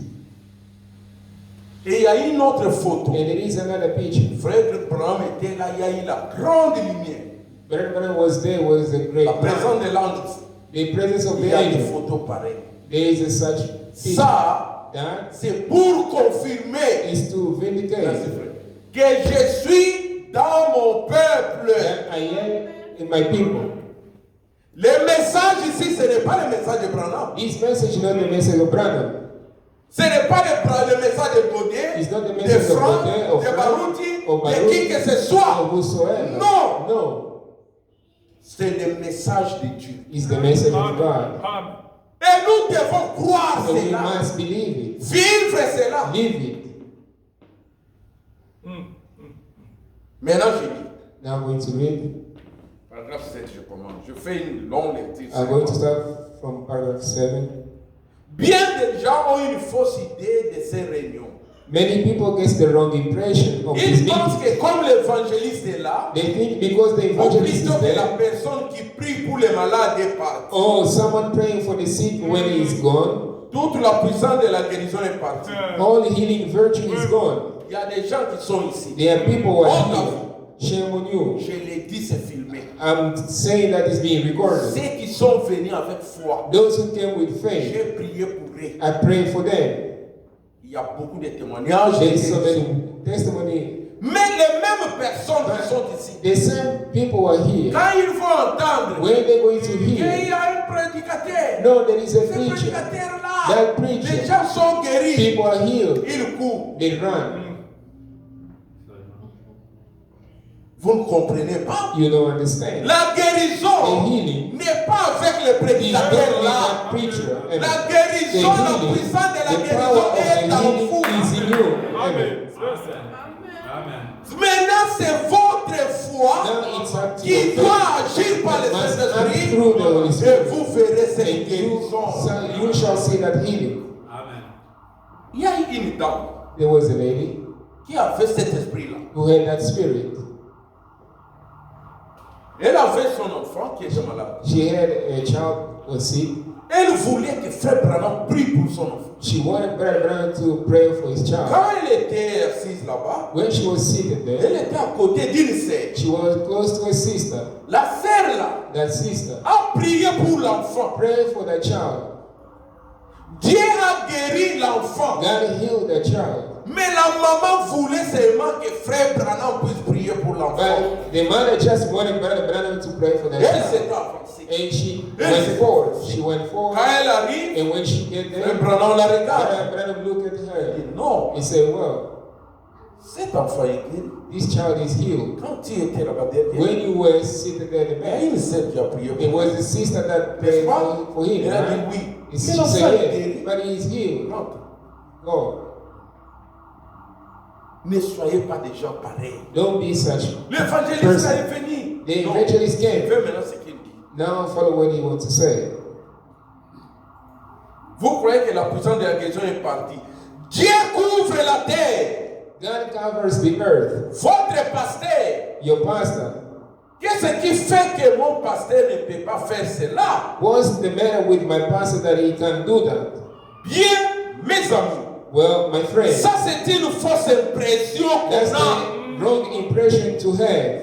Et il y a une autre photo. And there is another picture. Frère Branham était là, il y a eu la grande lumière. Brother Branham was there, was a great La light. présence de l'ange. The presence of Il the y a une angel. photo pareille. There is a such picture. Ça, That c'est pour confirmer is to vindicate merci, frère, que je suis dans mon peuple. that I am in my people. Le message ici, ce n'est pas le message de Branham. This message is not the message of Branham. Ce n'est pas le message de Godet, It's not the de message of Franck, Godet, of de Frank, Barouti, of de Baruch, qui que ce soit. or whosoever. Non. No. C'est le message de Dieu. It's the message of God. Et nous devons croire So we cela. must believe it. Vivre cela. Live it. Maintenant, je lis. Now I'm going to read. Paragraphe 7, je commence. Je fais une longue lecture. I'm going to start from paragraph 7. Bien des gens ont une fausse idée de ces réunions. Many people get the wrong impression of this Ils pensent meeting. que comme l'évangéliste est là, They think because the ou evangelist plutôt is que la there, personne qui prie pour les malades est partie, or someone praying for the sick when he is gone, toute la puissance de la guérison est partie. all the healing virtue is gone. Il y a des gens qui sont ici. There are people who are here. Shame on you. Je l'ai dit, c'est filmé. I'm saying that it's being recorded. Ceux qui sont venus avec foi, Those who came with faith, j'ai prié pour eux. I pray for them. Il y a beaucoup de témoignages. There's so many testimony. Mais les mêmes personnes qui sont ici, The same people are here. quand ils vont entendre When they're going to qu'il hear, y a un prédicateur, no, there is a ce preacher. prédicateur-là, That preacher. les gens sont guéris, People are healed. ils courent. They run. Vous ne comprenez pas? You don't understand. La guérison The healing n'est pas avec le is not prédicateur with là. that preacher. Amen. La The guérison, la healing, puissance de la the guérison power of est the en healing vous. is in you. Amen. Maintenant, c'est votre foi Now it's up to qui your doit faith. agir par le Must act Saint-Esprit through the Holy et Spirit. vous verrez cette And guérison. you shall see that healing. Il y a une dame There was a lady qui avait cet esprit-là. who had that spirit. Elle avait son enfant qui était malade. She had a child who was sick. Elle voulait que Frère Branham prie pour son enfant. She wanted Brother Branham to pray for his child. Quand elle était assise là-bas, When she was seated elle there, était à côté d'une sœur. she was close to her sister. La sœur là That sister a prié pour l'enfant. prayed for the child. Dieu a guéri l'enfant. God healed the child. Mais la maman voulait seulement que Frère Branham puisse prier pour l'enfant. But the mother just wanted Brother Branham to pray for the Elle child. s'est avancée. And she went forward. She went forward. Quand elle arrive, And when she get Frère there, Branham la regarde. Brother Branham looked at Elle her. dit non, He said, well, cet enfant est guéri. this child is healed. Quand tu étais là-bas derrière, When you were seated there at the il y a back, une sœur qui a prié it pour was lui. the sister that N'est-ce prayed pas? for him. Elle a dit Right? oui. And Mais she l'enfant said, est yes, guéri. but he is healed. Rentre. Go. Ne soyez pas des gens pareils. Don't be such. L'évangéliste Person. est venu. The Non. evangelist Je came. veux maintenant ce qu'il dit. Now follow what he wants to say. Vous croyez que la puissance de la guérison est partie. Dieu couvre la terre. God covers the earth. Votre pasteur. Your pastor. Qu'est-ce qui fait que mon pasteur ne peut pas faire cela? What's the matter with my pastor that he can't do that? Bien, mes amis. Well, my friend, Ça, c'est une fausse impression that's qu'on a. the wrong impression to have.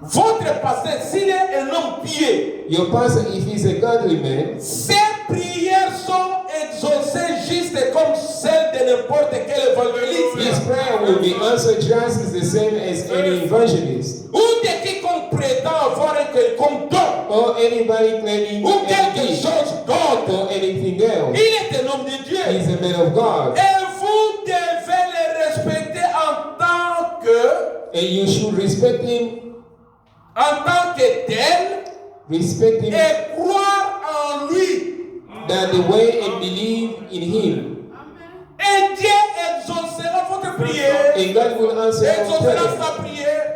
Votre pasteur, s'il est un homme pieux, Your pastor, if he's a godly man, ses prières sont exaucées juste comme celles de n'importe quel évangéliste. his prayer will be answered just as the same as any evangelist Ou de quiconque prétend avoir un quelconque don or anybody claiming ou quelque anything chose d'autre. or anything else. Il est un homme de Dieu. He's a man of God, Et vous devez le respecter en tant que, and you should respect him, tel respect him et croire en lui. that the way and believe in him, Et Dieu exaucera votre prière. and God will answer your Exaucera prayer. sa prière.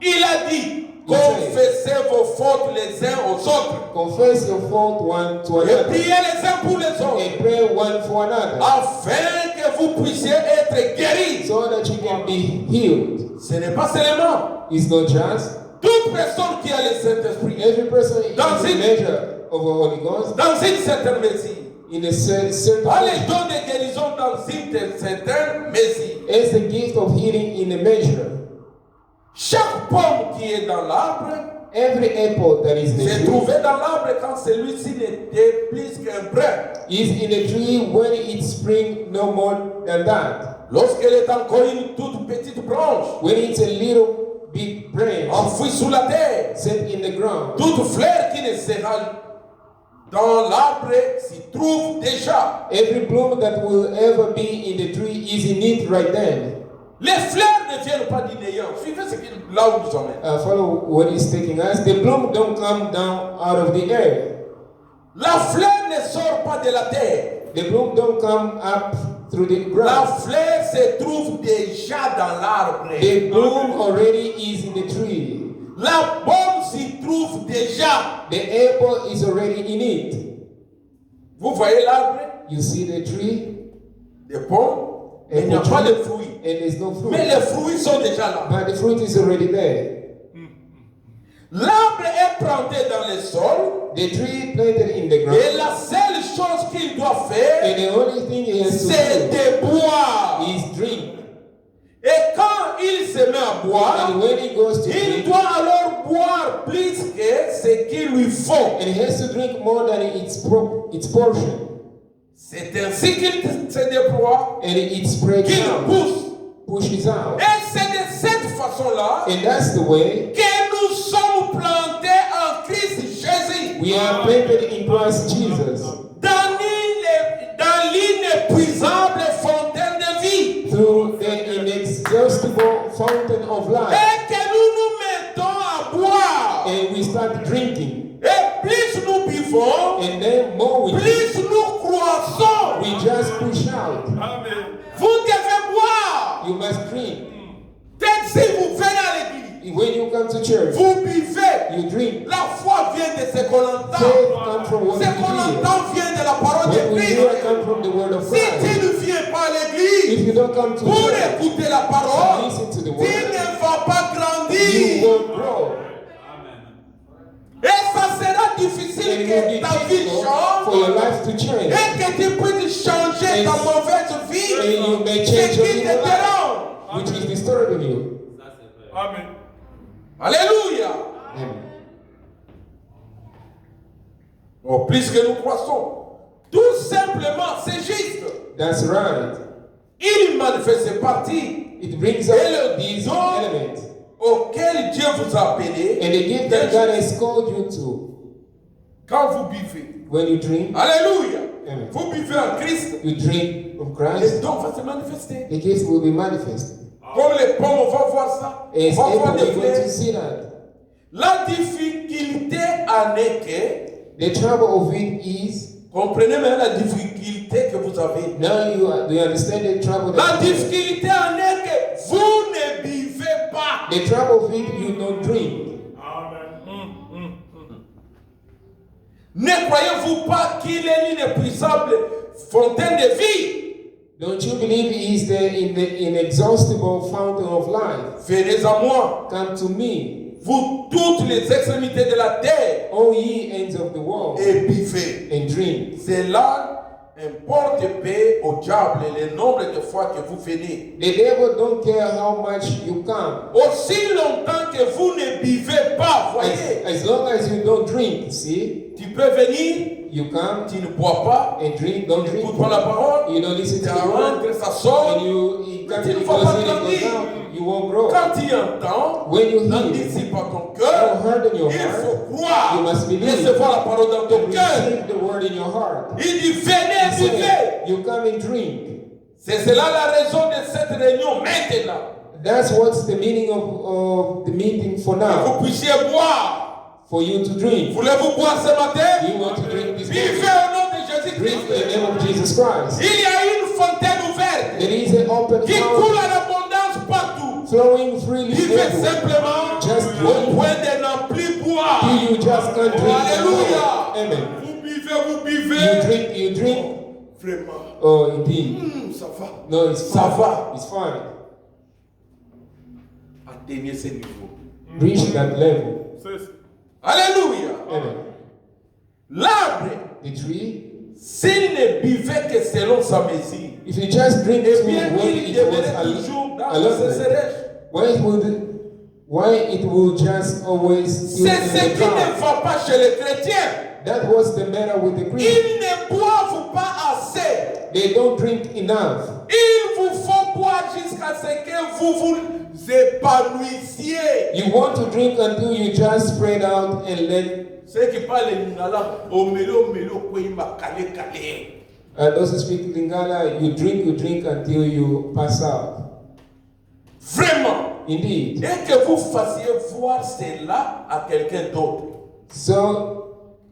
Il a dit, confessez vos fautes les uns aux autres. Confess your fault one to Et another, priez les uns pour les autres. and pray one for another, Afin que vous puissiez être guéris. so that you can be healed. Ce n'est pas seulement It's not just toute personne qui a le Saint-Esprit every person is Dans a une- measure of a Holy Ghost dans une certaine mesure. in a certain A les measure, dons de guérison dans une certaine mesure. as the gift of healing in a measure. Chaque pomme qui est dans l'arbre Every apple that is in s'est a tree trouvée dans l'arbre quand celui-ci n'était plus qu'un brin. is in a tree when it spring no more than that. Lorsqu'elle est encore une toute petite branche, When it's a little big branch enfouie sous la terre, set in the ground, toute fleur qui ne sera dans l'arbre s'y trouve déjà. every bloom that will ever be in the tree is in it right then. Les fleurs ne viennent pas du néant. Suivez ce qu'il là où nous emmène. Follow what he's taking us. The bloom don't come down out of the air. La fleur ne sort pas de la terre. The bloom don't come up through the La ground. fleur se trouve déjà dans l'arbre. The bloom already is in the tree. La pomme s'y trouve déjà. The apple is already in it. Vous voyez l'arbre You see the tree, des pommes, mais il n'y a Apple pas tree. de fruits. And there's no fruit. Mais les fruits sont déjà là. But the fruit is already there. L'arbre est planté dans le sol The tree planted in the ground. et la seule chose qu'il doit faire, And the only thing he has to c'est do de boire. is drink. Et quand il se met à boire, And when he goes to il drink, doit alors boire plus que ce qu'il lui faut. and he has to drink more than its portion. C'est ainsi qu'il se déploie, And it spreads qu'il out, pushes out. Et c'est de cette façon-là And that's the way que nous sommes plantés en Christ Jésus. we are planted in Christ Jesus. Dans l'inépuisable fontaine de vie. Through the inexhaustible fountain of life. Et que nous mettons à boire. And we start drinking. Et plus nous buvons, And then more we drink. plus nous croissons. We just push out. Vous devez boire. You must drink. Peut-être si vous venez à l'église, When you come to church, vous buvez. you drink. La foi vient de ce qu'on entend. Faith comes from what Ce we qu'on hear. entend vient de la parole What de we Christ. hear comes from the word of Si tu Christ. ne viens pas à l'église If you don't come to pour church, écouter la parole, listen to the tu word, ne vas pas you grandir. won't grow. Et ça sera And difficile it will que be ta vie difficult for your change life to change. et que tu puisses changer ta mauvaise And vie. you may Ce change your qui te evil life, dérange. which is disturbing you. Alléluia. Amen. Oh, plus que nous croissons. Tout simplement, c'est juste. That's right. Il manifeste ses parties It brings et up le these don elements. auquel Dieu vous a appelé. And the gift that God has called you to, Quand vous buvez. when you drink, Alléluia. Amen. Vous buvez en Christ. you drink from Les Christ, dons vont se manifester. the gift will be manifested. Comme les pommes, on va voir ça. As On va voir April, des we're going to fleurs. see that. La difficulté en est que, The trouble of it is, comprenez même la difficulté que vous avez. now you understand the trouble La that you have. difficulté en est que vous ne buvez pas. The trouble of it, you don't drink. Ne croyez-vous pas qu'il est l'inépuisable fontaine de vie? Don't you believe he is there in the inexhaustible fountain of life? Venez à moi, Come to me, vous toutes les extrémités de la terre, all ye ends of the world, et buvez. and drink. Cela importe peu au diable le nombre de fois que vous venez. The devil don't care how much you come. Aussi longtemps que vous ne buvez pas, voyez. As long as you don't drink, see, Tu peux venir, you come tu ne bois pas, and drink, don't tu drink. n'écoutes pas la parole, You don't listen to ça the word, rentre, ça sort. and it Mais comes tu ne it vas goes pas in, it goes grandir. out. You won't grow. Quand tu entends, When you n'en hear, dissipe pas ton no cœur. heart in your Il heart, faut croire, you must believe. recevoir la parole dans ton cœur. receive the word in your heart. Il dit venez, He buvez. said, you come and drink. C'est cela la raison de cette réunion maintenant. That's what's the meaning of the meeting for Que now. vous puissiez boire. For you to drink. Voulez-vous boire ce matin? You want to drink this Vivez morning. au nom de Drink in the Jésus-Christ. name of Jesus Christ. Il y a une fontaine ouverte There is an open qui fountain coule en abondance partout. flowing freely Vivez everywhere. simplement Just au drink. point de n'en plus boire. You just can't drink. Alléluia. Amen. Vous buvez, vous You buvez. drink. Vraiment. Oh, indeed. Ça va. No, it's Ça fine. va. It's fine. Atteignez ce niveau. Reach that level. Alléluia. Amen. L'arbre, The tree, s'il ne buvait que selon sa mesure, if you just drink eh to bien, when il it was demeurait toujours dans allotted, sa sécheresse. why it will just always still C'est in ce the qui ne ground. va pas chez les chrétiens. That was the matter with the Christians. Ils ne boivent pas assez. They don't drink enough. Il vous faut boire jusqu'à ce que vous vous épanouissiez. You want to drink until you just spread out and let Ceux qui parlent lingala, omelo koima kale kale. those who speak Lingala, you drink until you pass out. Vraiment. Indeed. Et que vous fassiez voir cela à quelqu'un d'autre. So,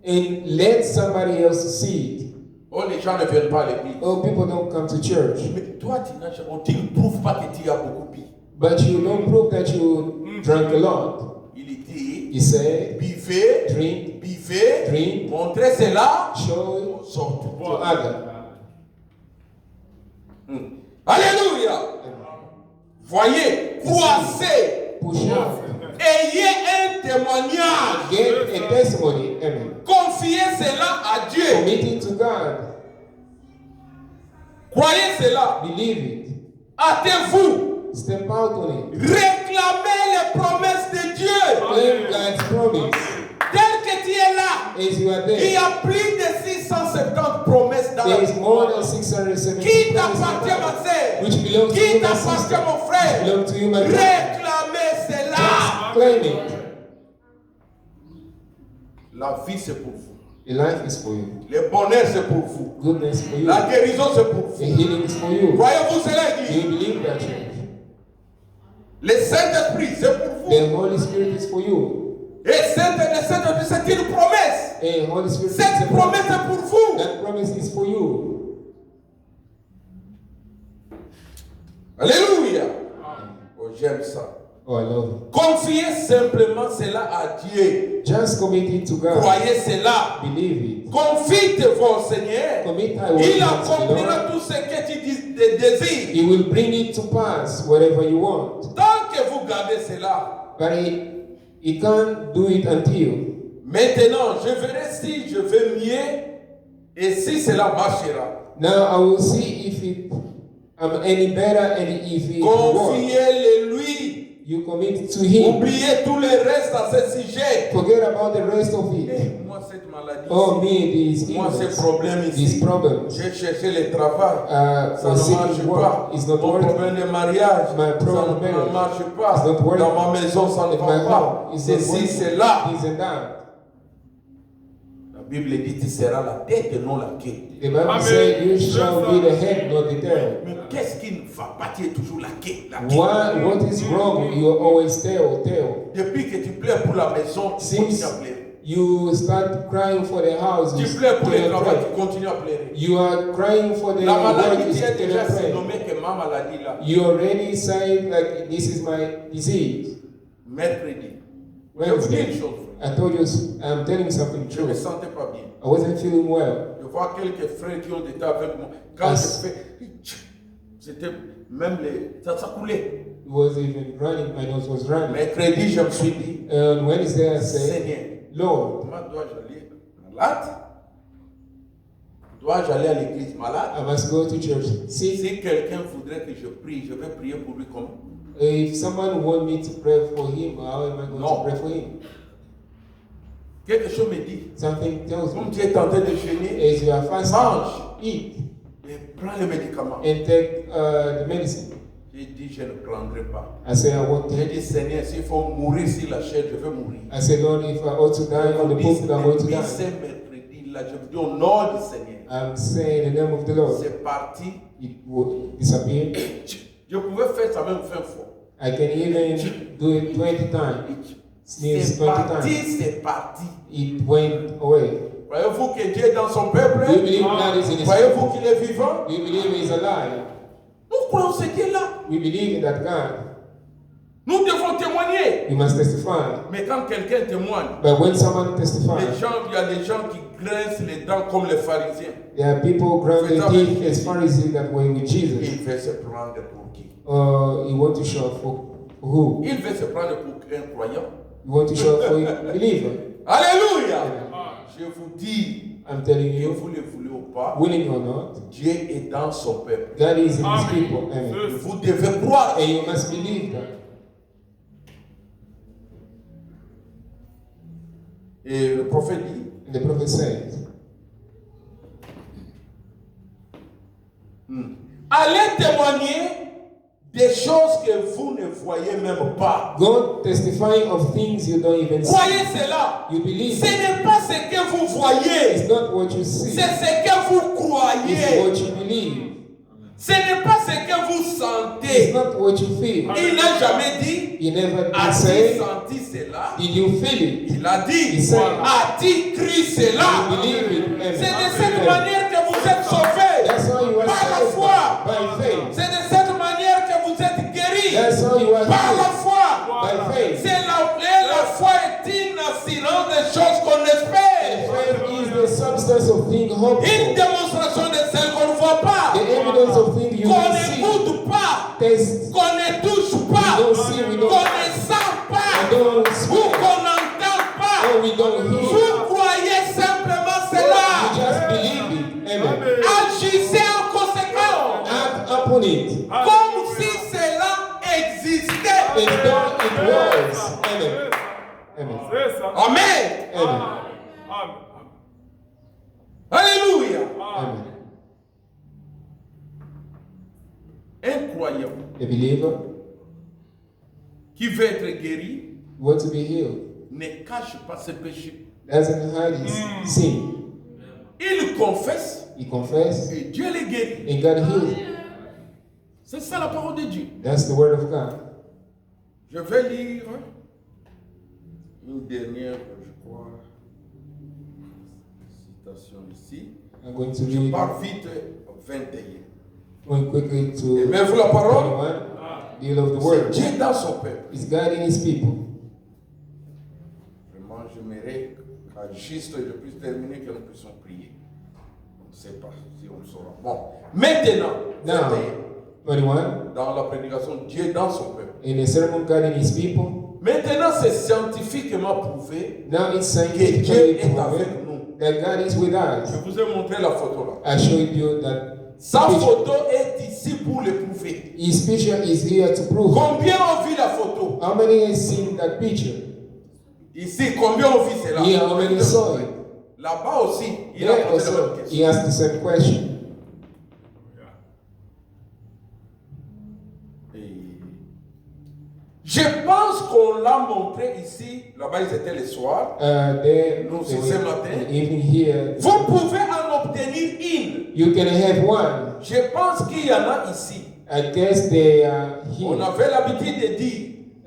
and let somebody else see it. Oh, les gens ne viennent pas à l'église. Oh, people don't come to church. Mais toi, on ne prouve pas que tu as beaucoup bu. But you don't prove that you drank a lot. Il dit, He said, buvez, drink, buvez, drink, montrez cela show aux autres. to others. Alléluia. Voyez, croissez, Push up. ayez un témoignage. Get a testimony. Amen. Confiez cela à Dieu. Commit it to God. Croyez cela. Believe it. Hâtez-vous. Step out on it. Réclamez les promesses de Dieu. Claim God's promise. Tel que tu es là, As you are il y there, a plus de 670 promesses dans la there is Bible. more than 670 Qui t'appartient, ma promises sœur? which belongs to Qui you, my t'appartient, sister. mon Which frère? belong to you, my brother. Réclamez cela. Claim it. La vie, c'est pour vous. The life is for you. Le bonheur, c'est pour vous. Goodness for you. La guérison, c'est pour The vous. healing is for you. Croyez-vous cela, Do dit? you believe that, church? Le Saint-Esprit, c'est pour vous. The Holy Spirit is for you. Et le Saint-Esprit, c'est une promesse. And Holy Spirit is Cette a promesse promise. est pour vous. That promise is for you. Alléluia. Oh, j'aime ça. Oh, I love it. Confiez simplement cela à Dieu. Just commit it to God. Croyez cela. Believe it. Confie-vous au Seigneur. Commit thy Il will to the accomplira Lord. tout ce que tu désires. He will bring it to pass, whatever you want. Tant que vous gardez cela. But he can't do it until. Maintenant, je verrai si je vais mieux et si cela marchera. Now I will see if it any better and if it works. Confiez-le lui. You commit to him. Oubliez tout le reste à ce sujet. Forget about the rest of Eh, it. moi, cette maladie, Oh me, these moi, ces illness, problèmes these ici. problems. J'ai cherché le travail. For Ça ne marche seeking pas. work is not Mon working. problème de mariage, My ça problem ne of marriage marche pas. is not working. Dans ma maison, ça ne In va my pas. home is not Ceci, working. c'est là. This and that. La Bible dit tu seras la tête et non la queue. The Bible says you shall be the head, not the tail. Mais qu'est-ce qui ne va pas? Tu es toujours la queue. La queue. What is wrong? You are always tail. Depuis que tu pleures pour la maison, tu Since continues à pleurer. you start crying for the house, Tu you pleures pour le cannot travail, pray. tu continues à pleurer. You are crying for the La work, maladie you qui est still déjà cannot pray. nommée que ma maladie là. You already said like this is my disease. Mercredi. Je vous dis une Wednesday. chose. I told you I'm telling something Je ne me true. sentais pas bien. I wasn't feeling well. Je vois quelques frères qui ont été avec moi. Quand As- je fais, c'était même les. Ça coulait. It was even running, my nose was running. Mercredi, je me suis dit, And Wednesday I said, Seigneur, Lord, comment dois-je aller malade? Dois-je aller à l'église malade? I must go to church. See, Si quelqu'un voudrait que je prie, je vais prier pour lui comme. if someone want me to pray for him, how am I going No. to pray for him? Quelque chose me dit, Something tells comme me, tu es tenté de jeûner, as you are fasting, mange eat et prends le médicament. and take the medicine. J'ai dit, je ne prendrai pas. I say, I won't J'ai take dit, Seigneur, s'il faut mourir sur la chair, je vais mourir. I said, Lord, if I ought to die on the pulpit, I'm going to Depuis die. ce mercredi là, je vous dis au nom du Seigneur. I'm saying in the name of the Lord, C'est parti. it will disappear. Je pouvais faire ça même 20 fois. I can even do it 20 times. Sneeze C'est 20 parti, times. c'est parti. It went away. Croyez-vous que Dieu est dans son peuple? Do you believe God is in his Croyez-vous qu'il est vivant? Do you believe he is alive? Nous croyons ce Dieu-là. We believe in that God. Nous devons témoigner. We must testify. Mais quand quelqu'un témoigne, But when someone testifies, il y a des gens qui grincent les dents comme les pharisiens. there are people grinding teeth as Pharisees that were with Jesus. Il veut se prendre pour qui? You want to show up for who? Il veut se prendre pour un croyant. You want to show up for a believer? Alléluia! Je vous dis, I'm telling que you, vous le voulez ou pas, willing or not, Dieu est dans son peuple. God is in his people. Amen. Vous devez croire. And you must believe that. Et le prophète dit, And the prophet said, allez témoigner des choses que vous ne voyez même pas. God testifying of things you don't even see. Croyez cela. You believe Ce it. n'est pas ce que vous voyez, It's not what you see. c'est ce que vous It's croyez. what you believe. Ce n'est pas ce que vous It's sentez. not what you feel. Il n'a jamais dit, He never did As-tu say, senti cela? did you feel it? Il a dit, He said, as-tu cru cela? You believe it? Amen. C'est de cette Amen. manière que vous êtes sauvés. That's how you are Par la saved foi. by faith. C'est de cette manière que vous êtes guéris. That's how you are Par la healed foi. by faith. C'est la foi est une assurance des choses qu'on espère. Faith is the substance of things hoped Une for, démonstration de celles qu'on ne voit pas. the evidence of things you Qu'on can see, n'écoute pas. taste, Qu'on ne touche pas. we don't see, we don't, Qu'on ne sent pas. we don't Ou smell, qu'on n'entend pas. or we don't hear. Vous croyez simplement cela. You just believe it. Amen. Agissez en conséquence. Act upon it. Comme si cela existait. It's done, it was. Amen. Amen. C'est ça. Amen. Amen. Amen. Alléluia. Amen. Un croyant A believer qui veut être guéri who wants to be healed ne cache pas ses péchés. doesn't hide his sin. Il confesse He confesses et Dieu les guérit. and God heals. C'est ça la parole de Dieu. That's the word of God. Je vais lire une dernière, je crois, citation ici. I'm going to Je read pars vite 21. going quickly to Aimez-vous la parole? 21. Deal of the C'est word. Dieu dans son peuple. It's God in his people. Vraiment, j'aimerais qu'à juste je puisse terminer, que nous puissions prier. On ne sait pas si on le saura. Bon, maintenant, Now, 21. dans la prédication, Dieu dans son peuple. In the sermon, God in his people. Maintenant, c'est scientifiquement prouvé Now it's que Dieu scientifically est avec proven nous. that God is with us. Je vous ai montré la photo là. I showed you that Sa picture. photo est ici pour le prouver. His picture is here to prove. Combien ont vu la photo? How many has seen that picture? Ici, combien ont vu cela? Here, how many saw it? Là-bas aussi, il a There posé la même also, question. he asked the same question. Et je pense qu'on l'a montré ici. Là-bas, ils étaient le soir. There, Nous, they c'est ce were matin. in the evening here. Vous pouvez en obtenir une. You can have one. Je pense qu'il y en a ici. I guess they are On here. avait l'habitude de dire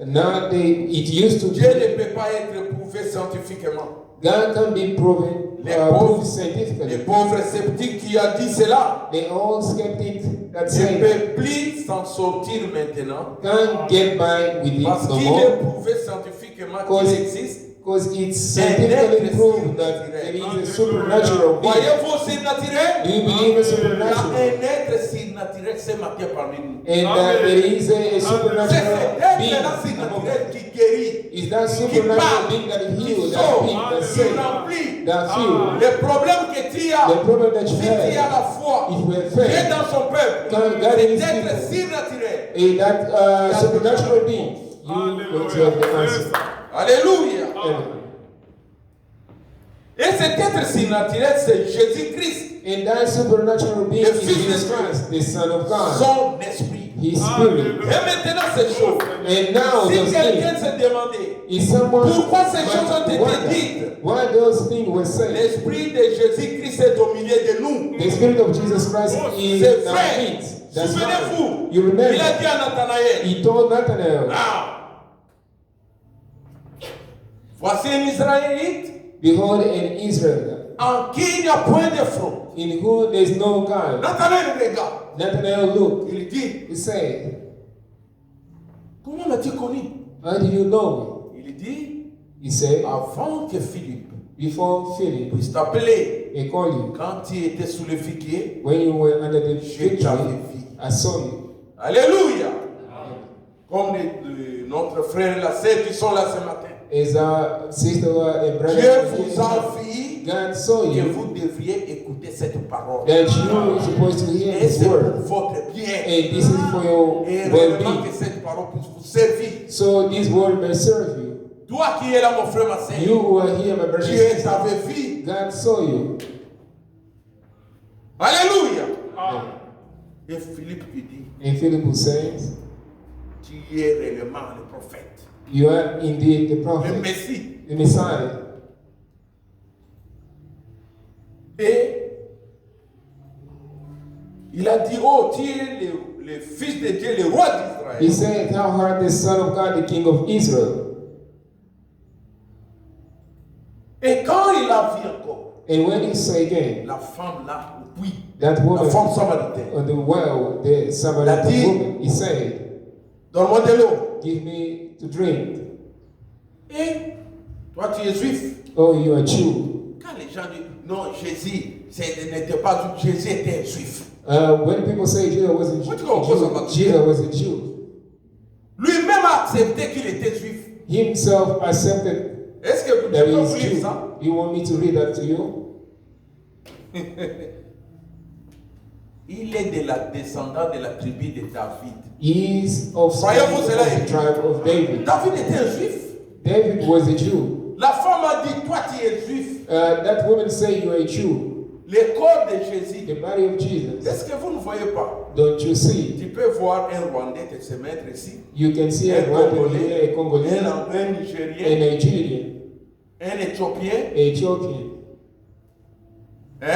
Now it used to Dieu be. ne peut pas être prouvé scientifiquement. God can be proven, Les proved pauvres, les scientifically. pauvres sceptiques qui a dit cela The old skeptic that ne said peut plus s'en sortir maintenant can't get by with it parce no qu'il more est prouvé scientifiquement qu'il Cause- existe. because it's scientifically proved that there is a supernatural being. Voyez-vous surnaturel? Do you believe in Il y a supernatural? un être surnaturel ce matin parmi nous. And that there is a C'est supernatural cet being être-là among us. surnaturel qui guérit, Is that qui supernatural parle, being that qui heals, that sauve, speaks, that qui saves, remplit. that fills? Le problème que tu as, The problem that si you tu as have, la foi, if you have Dieu faith, dans son peuple, God cet in his être people, surnaturel. is that supernatural being, you going to have the answer. Alléluia. Amen. Et cet être surnaturel, c'est Jésus-Christ, And that supernatural being The is Fils Jesus de Dieu. Christ, the Son of God, son esprit. His Spirit. Et maintenant, c'est chaud. And now Si those quelqu'un things, se demandait is someone pourquoi ces choses ont été wonder dites, why those things were said. l'esprit de Jésus-Christ est au milieu de nous. The Spirit of Jesus Christ is C'est in our vrai. midst. That's right. Souvenez-vous, You il a remember, dit à Nathanaël, he told Nathanael, ah, voici un Israélite behold an Israel en qui il n'y a point de front. in whom there is no God. Nathanaël regarde, Nathanael looked, il dit, he said, comment m'as-tu connu? how do you know Il dit, me? He said, avant que Philippe before Philip, puisse t'appeler, he called you. quand tu étais sous le figuier, When you were under the je fig t'avais tree, vu. I saw you. Alléluia. Comme notre frère et la sœur qui sont là ce matin. As our sister and brother, Dieu vous a envoyé God saw que you, vous devriez écouter cette parole. that you are supposed to hear Et His c'est pour word. votre bien. And this is for your Et réellement well-being. que cette parole puisse vous servir. So this word may serve you. Toi qui es là, mon frère, ma You sœur, who are here, my brother and Dieu sister, t'avait vu. God saw you. Alléluia. Et Philippe lui dit, And Philip says, tu es réellement le prophète. you are indeed the Le prophet, Messie. the Messiah. Et il a dit, oh, tu es le Fils de Dieu, le roi He d'Israël, said, "Thou art the Son of God, the King of Israel." et quand il a vu encore, And when he said again, la femme là, au puits, that la woman femme samaritaine, on the well, the Samaritan woman, he said, donne-moi de l'eau. "Give me to drink." Et toi, tu es juif. Oh, you are Jew. Quand les gens disent, non, Jésus n'était pas juif, Jésus était juif. When people say Jesus was a What you Jew, gonna call somebody? Jesus was a Jew. Lui-même a accepté qu'il était juif. Himself accepted Est-ce que vous that pouvez he vous is lire Jew. ça? You want me to read that to you? Il est de la descendance de la tribu de David. He is of Croyez-vous cela? the tribe of David. David était un juif. David was a Jew. La femme a dit, toi tu es juif. That woman say you are a Jew. Le corps de Jésus. The body of Jesus. Est-ce que vous ne voyez pas? Don't you see? Tu peux voir un Rwandais se mettre ici. You can see a Un Rwandan Congolais, here, a Congolese, un a Nigérien, Nigerian, un Éthiopien. a Ethiopian, Hein?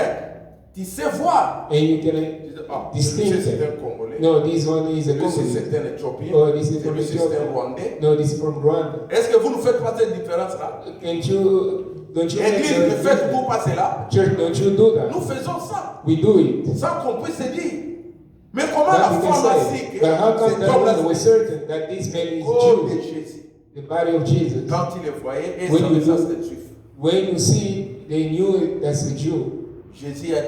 Tu sais voir. and you can Tu dis, ah, distinct celui-ci c'est them. un Congolais. No, this one is a Celui-ci Congolese. c'est un Éthiopien. Oh, this is from Celui-ci c'est un Ethiopia. Rwandais. No, this is from Rwanda. Est-ce que vous ne faites pas cette différence-là? Don't you Église, ne make faites-vous pas cela? church, don't you do Nous that? faisons ça. We do it. Sans qu'on puisse se dire. Mais comment That la we femme a can su say. que But how come cet that homme-là woman was c'est certain that this man le is corps de Jew, Jésus? the body of Jesus? Quand il le voyait, et When savait you ça do- c'était juif. When you see, they knew it, that's a Jew. Jésus a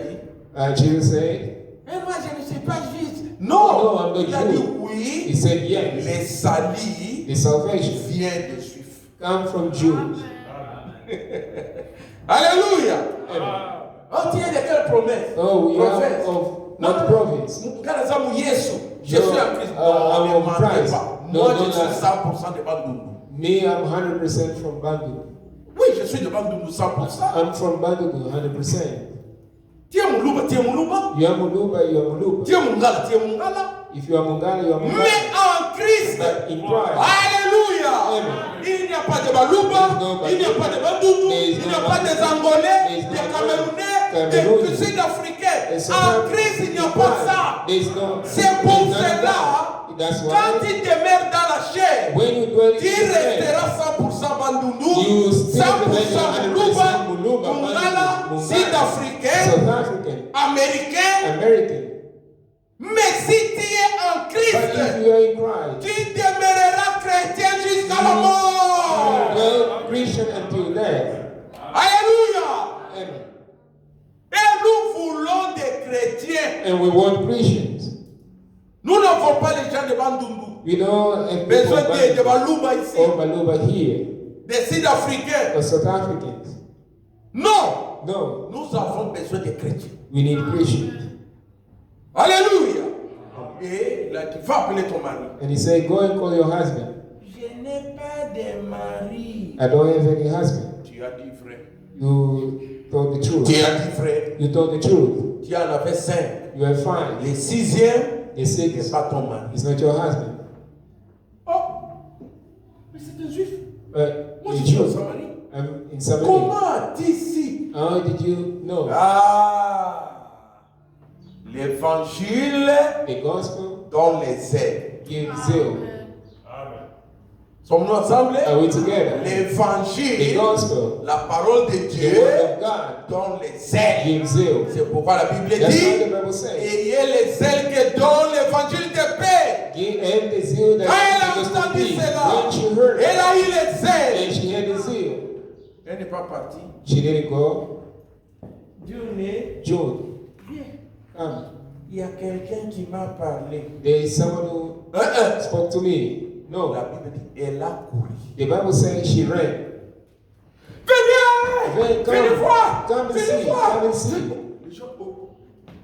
dit, Jesus said, mais moi je ne suis pas juif. No, Non, I'm not il a dit Jew. oui, He said, yes, les salis the salvation viennent des juifs. come from Jews. Alléluia. Amen. On tient de quelle promesse? Oh, we Prophète. are of not prophets. Quand nous avons Yesu, je No, suis en Christ. I'm Non, ne of mentez Christ. pas. No, Moi, no, je suis no. 100% de Bandundu. Me, I'm 100% from Bandung. Oui, je suis de Bandundu 100%. I'm from Bandung 100%. Tu es Muluba, tu es Muluba. You are Muluba, you are Muluba. Tu es Mungala, tu es Mungala. If you are Mungala, you are Mais Mungala. en Christ, But in Christ, Alléluia. Amen. Il n'y a pas de Baluba, il n'y a pas de Bandundu, il n'y a pas des Angolais, There is des no Camerounais, Cameroun. des Sud-Africains. There's En Christ, il n'y a pas ça. There's no, C'est pour there's none of cela, that. That's quand why tu demeures dans la chair, when you dwell in tu the flesh, resteras 100% Bandundu, you still 100% remain Muluba, 100% Muluba, Mungala, Mungala, Sud-Africain, South African, Américain. American. Mais si tu es en But Christ, if you are in Christ, tu demeureras chrétien jusqu'à la you mort. dwell Christian until death. Alléluia. Amen. Et nous voulons des chrétiens. And we want Christians. Nous n'avons pas les gens de Bandundu. We don't have Besoin people de of Baluba ici. or Baluba here, Des Sud-Africains. or South Africans. Non. No, Nous avons besoin de chrétiens. we need Christians. Alléluia. Et là, tu vas appeler ton mari. And he said, go and call your husband. Je n'ai pas de mari. I don't have any husband. Tu as dit vrai. You told the truth. Tu as dit vrai. You told the truth. Tu en avais 5. You are fine. Le 6e The n'est sixth pas ton mari. is not your husband. Oh, mais c'est un juif. But Moi, a je suis en Jew. Samarie. I'm in Samaria. Comment as-tu ici? How did you know? Ah, l'évangile The gospel dans les ailes. gives zeal. Sommes-nous ensemble? Are we together? The L'évangile, gospel, la parole de the Dieu word of God dans les ailes. gives zeal. C'est pourquoi la Bible That's what dit, the Bible says. ayez les ailes que donne l'évangile de paix. Give and the zeal that Quand elle a gives to entendu peace. cela, When she heard elle it, a eu les ailes. and she had the zeal, Elle n'est pas partie. she didn't go. Dieu n'est. June, come. Il y a quelqu'un qui m'a parlé. There is someone who spoke to me. No, La Bible dit, elle a couru. the Bible says she ran. Venez! Venez voir! Come and Venez see. voir! Come and see. Les gens, oh,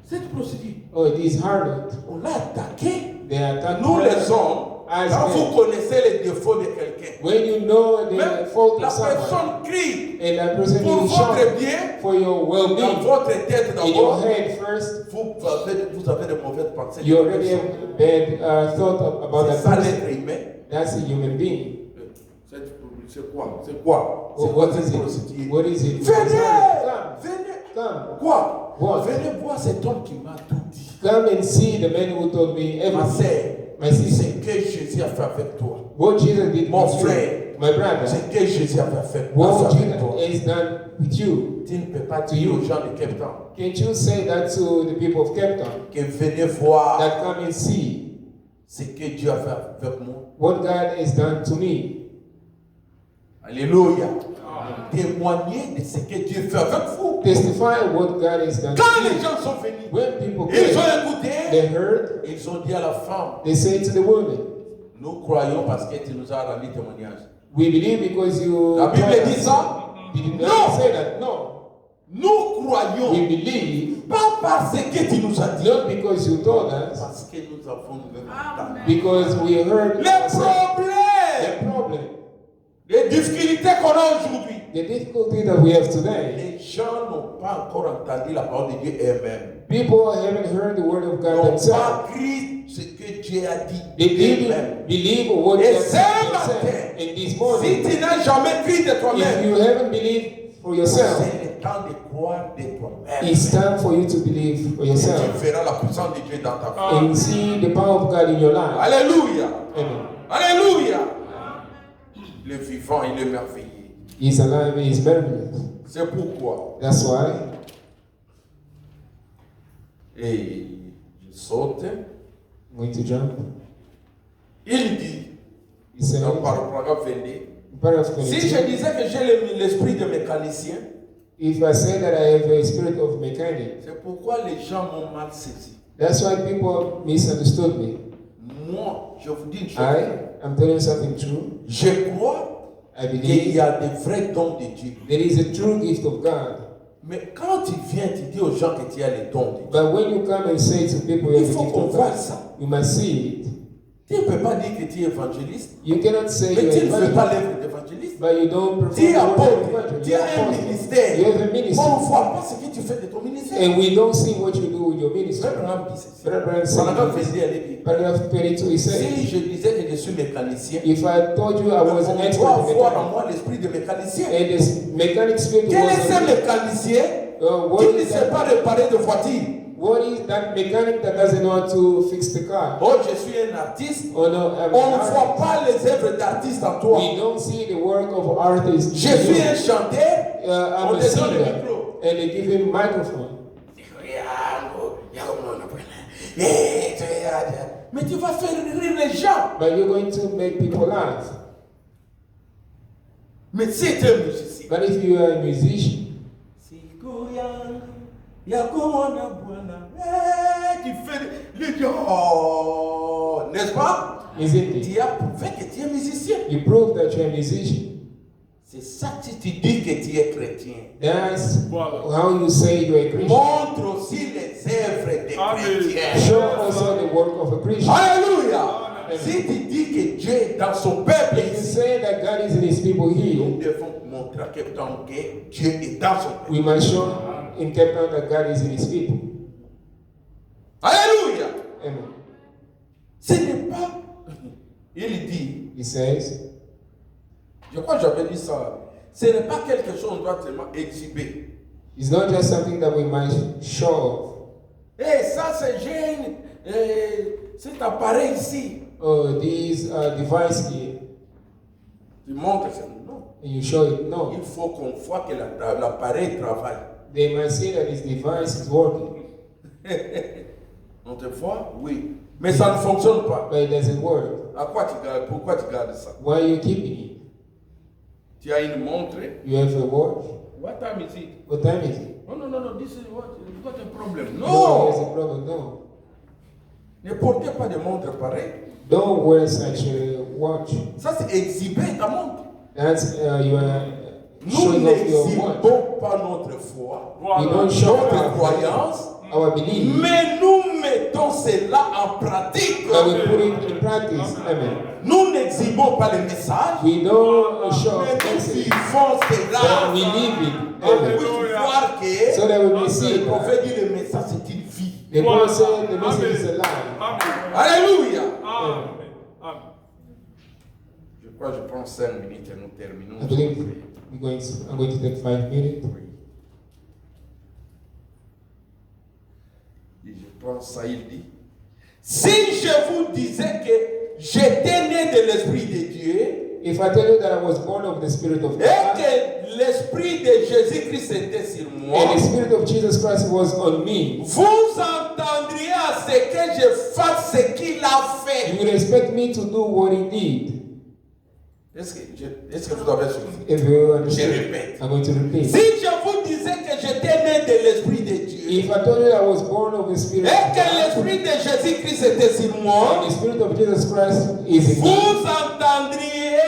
cette procédure, Oh, this harlot. on l'a attaqué. They attacked Nous her. les hommes, As quand men. vous connaissez les défauts de quelqu'un, When you know the même fault la of someone, personne crie and that person pour is votre shocked bien, for your dans well-being, votre tête in your d'abord, head first, vous avez de mauvaises pensées. you already have bad thought about C'est that ça person. l'être humain. That's a human being. C'est quoi? C'est quoi? Oh, C'est quoi what is cette it? procédure? What is it? Venez! Come. Venez! Come. Quoi? What? Venez voir cet homme qui m'a tout dit. Come and see the man who told me Ma everything. sœur, My sister, c'est que Jésus a fait avec toi. what Jesus did Mon with you, frère, my brother, c'est que Jésus a fait avec what toi. Jesus has done with you. Tu ne peux pas dire aux gens de Cape Town Can't you say that to the people of Cape Town? que venez voir That come and see ce que Dieu a fait avec moi. what God has done to me. Alléluia. Témoignez de ce que Dieu fait avec vous. Testify what God has done Quand to les you. gens sont venus, When people ils ont came, écouté, they heard, ils ont dit à la femme, they say to the woman, nous croyons parce que tu nous as rendu témoignage. we believe because you La Bible told dit us. ça. Did you No. not say that? No. Nous croyons, We believe pas parce que tu nous as dit, not because you told us, parce que nous avons entendu. because we heard Les problèmes, the problem, les difficultés qu'on a aujourd'hui, the difficulty that we have today. les gens n'ont pas encore entendu la parole de Dieu eux-mêmes. People haven't heard the word of God N'ont themselves. pas cru ce que Dieu a dit They didn't eux-mêmes. believe what Et God ce said matin, themselves. And this Si morning, tu n'as jamais cru de if toi-même, you haven't believed for yourself, c'est le temps de croire de toi-même. it's time for you to believe for Et tu yourself verras la puissance de Dieu dans ta vie. and see the power of God in your life. Alléluia. Amen. Alléluia. Le vivant, il est merveilleux. He's alive and he's marvelous. C'est pourquoi. That's why Et je saute. I'm going to jump. Il dit, He said, dans paragraphe 22, paragraph si 22, je disais que j'ai l'esprit de mécanicien, if I say that I have a spirit of mechanic, c'est pourquoi les gens m'ont mal saisi. that's why people misunderstood me. Moi, je vous dis une chose. I'm telling you something true. Je crois I qu'il believe y a des vrais dons de Dieu. there is a true gift of God. Mais quand tu viens, tu dis aux gens que tu as les dons de Dieu. But when you come and say to people you Il have the faut gift qu'on of voit God, ça. you must see it. Tu ne peux pas dire que tu es évangéliste, You cannot say mais you're tu ne fais pas evangelist, l'œuvre d'évangéliste. but you don't perform Tu es the work of apôtre, evangelist. tu You're as un apostle. ministère. You have a On ministry. ne voit pas ce que tu fais de ton ministère. And we don't see what you do with your ministry. Frère Branham dit ceci. Brother Branham Paragraphe said, 22, elle dit, paragraph 22, he si said, je disais que je suis mécanicien, if I told you I was an on expert doit in avoir en mechanic, moi l'esprit de mécanicien. and this mechanic spirit Quel est ce was mécanicien what qui ne is sait pas that? réparer de voiture? What is that mechanic that doesn't know how to fix the car? Oh, je suis un artiste. Oh no, I'm On an ne voit artist. pas les œuvres d'artistes en toi. We don't see the work of artists. Je suis un chanteur. I'm On a te donne le singer, micro. and they give him microphone. Mais tu vas faire rire les gens. But you're going to make people laugh. Mais si tu es un musicien, But if you are a musician, tu fais les gens. Oh, n'est-ce pas? isn't it? Tu as prouvé que tu es musicien. You prove that you're a musician. C'est ça que tu dis que tu es chrétien. That's how you say you're a Christian. Montre aussi les œuvres des chrétiens. Show also the work of a Christian. Alléluia. Si tu dis que Dieu est dans son peuple If you ici, say that God is in his people nous here, devons montrer à quelqu'un que Dieu est dans son peuple. we must show in Cape Town that God is in his people. Alléluia. Amen. Ce n'est pas. Il dit, He says, je crois que j'avais dit ça. Ce n'est pas quelque chose qu'on doit tellement exhiber. it's not just something that we must show Et ça, c'est jeune. Cet appareil ici. off. These device here, Tu montres ça. Non. and you show it. No. Il faut qu'on voit que l'appareil travaille. They must see that his device is working, On te voit? Oui. Mais ça ne fonctionne pas. but it doesn't work. À quoi tu gardes? Pourquoi tu gardes ça? Why are you keeping it? Tu as une montre. You have a watch? What time is it? What time is it? Oh, no. This is what? You've got a problem. No, there's a No! problem. No. Ne portez pas de montre pareille. Don't wear such a watch. Ça, c'est exhiber ta montre. That's you are Nous showing off your watch. n'exhibons pas notre foi, We don't show notre croyance, our belief, mais nous mettons cela en pratique. but we put it in practice. Amen. Nous n'exhibons pas les messages, We don't show mais nous message, vivons but cela. we live it. On Amen. puisse voir que So that we may see le it. prophète dit le message c'est une vie. The Bible said the message is alive. Alléluia. Amen. Je crois que je prends 5 minutes et nous terminons. I believe I'm going to take 5 minutes. Et je prend ça, il dit, si je vous disais que j'étais né de l'Esprit de Dieu, If I tell you that I was born of the Spirit of et God, que l'Esprit de Jésus-Christ était sur moi, and the Spirit of Jesus Christ was on me, vous entendriez à ce que je fasse ce qu'il a fait. you would expect me to do what he did. Est-ce que vous avez suivi? If you Je understand, répète. I'm going to repeat. Si je vous disais que j'étais né de l'Esprit de Dieu, If I told you I was born of the Spirit et of que God, l'Esprit de Jésus-Christ était sur moi, and the Spirit of Jesus Christ is in me, vous entendriez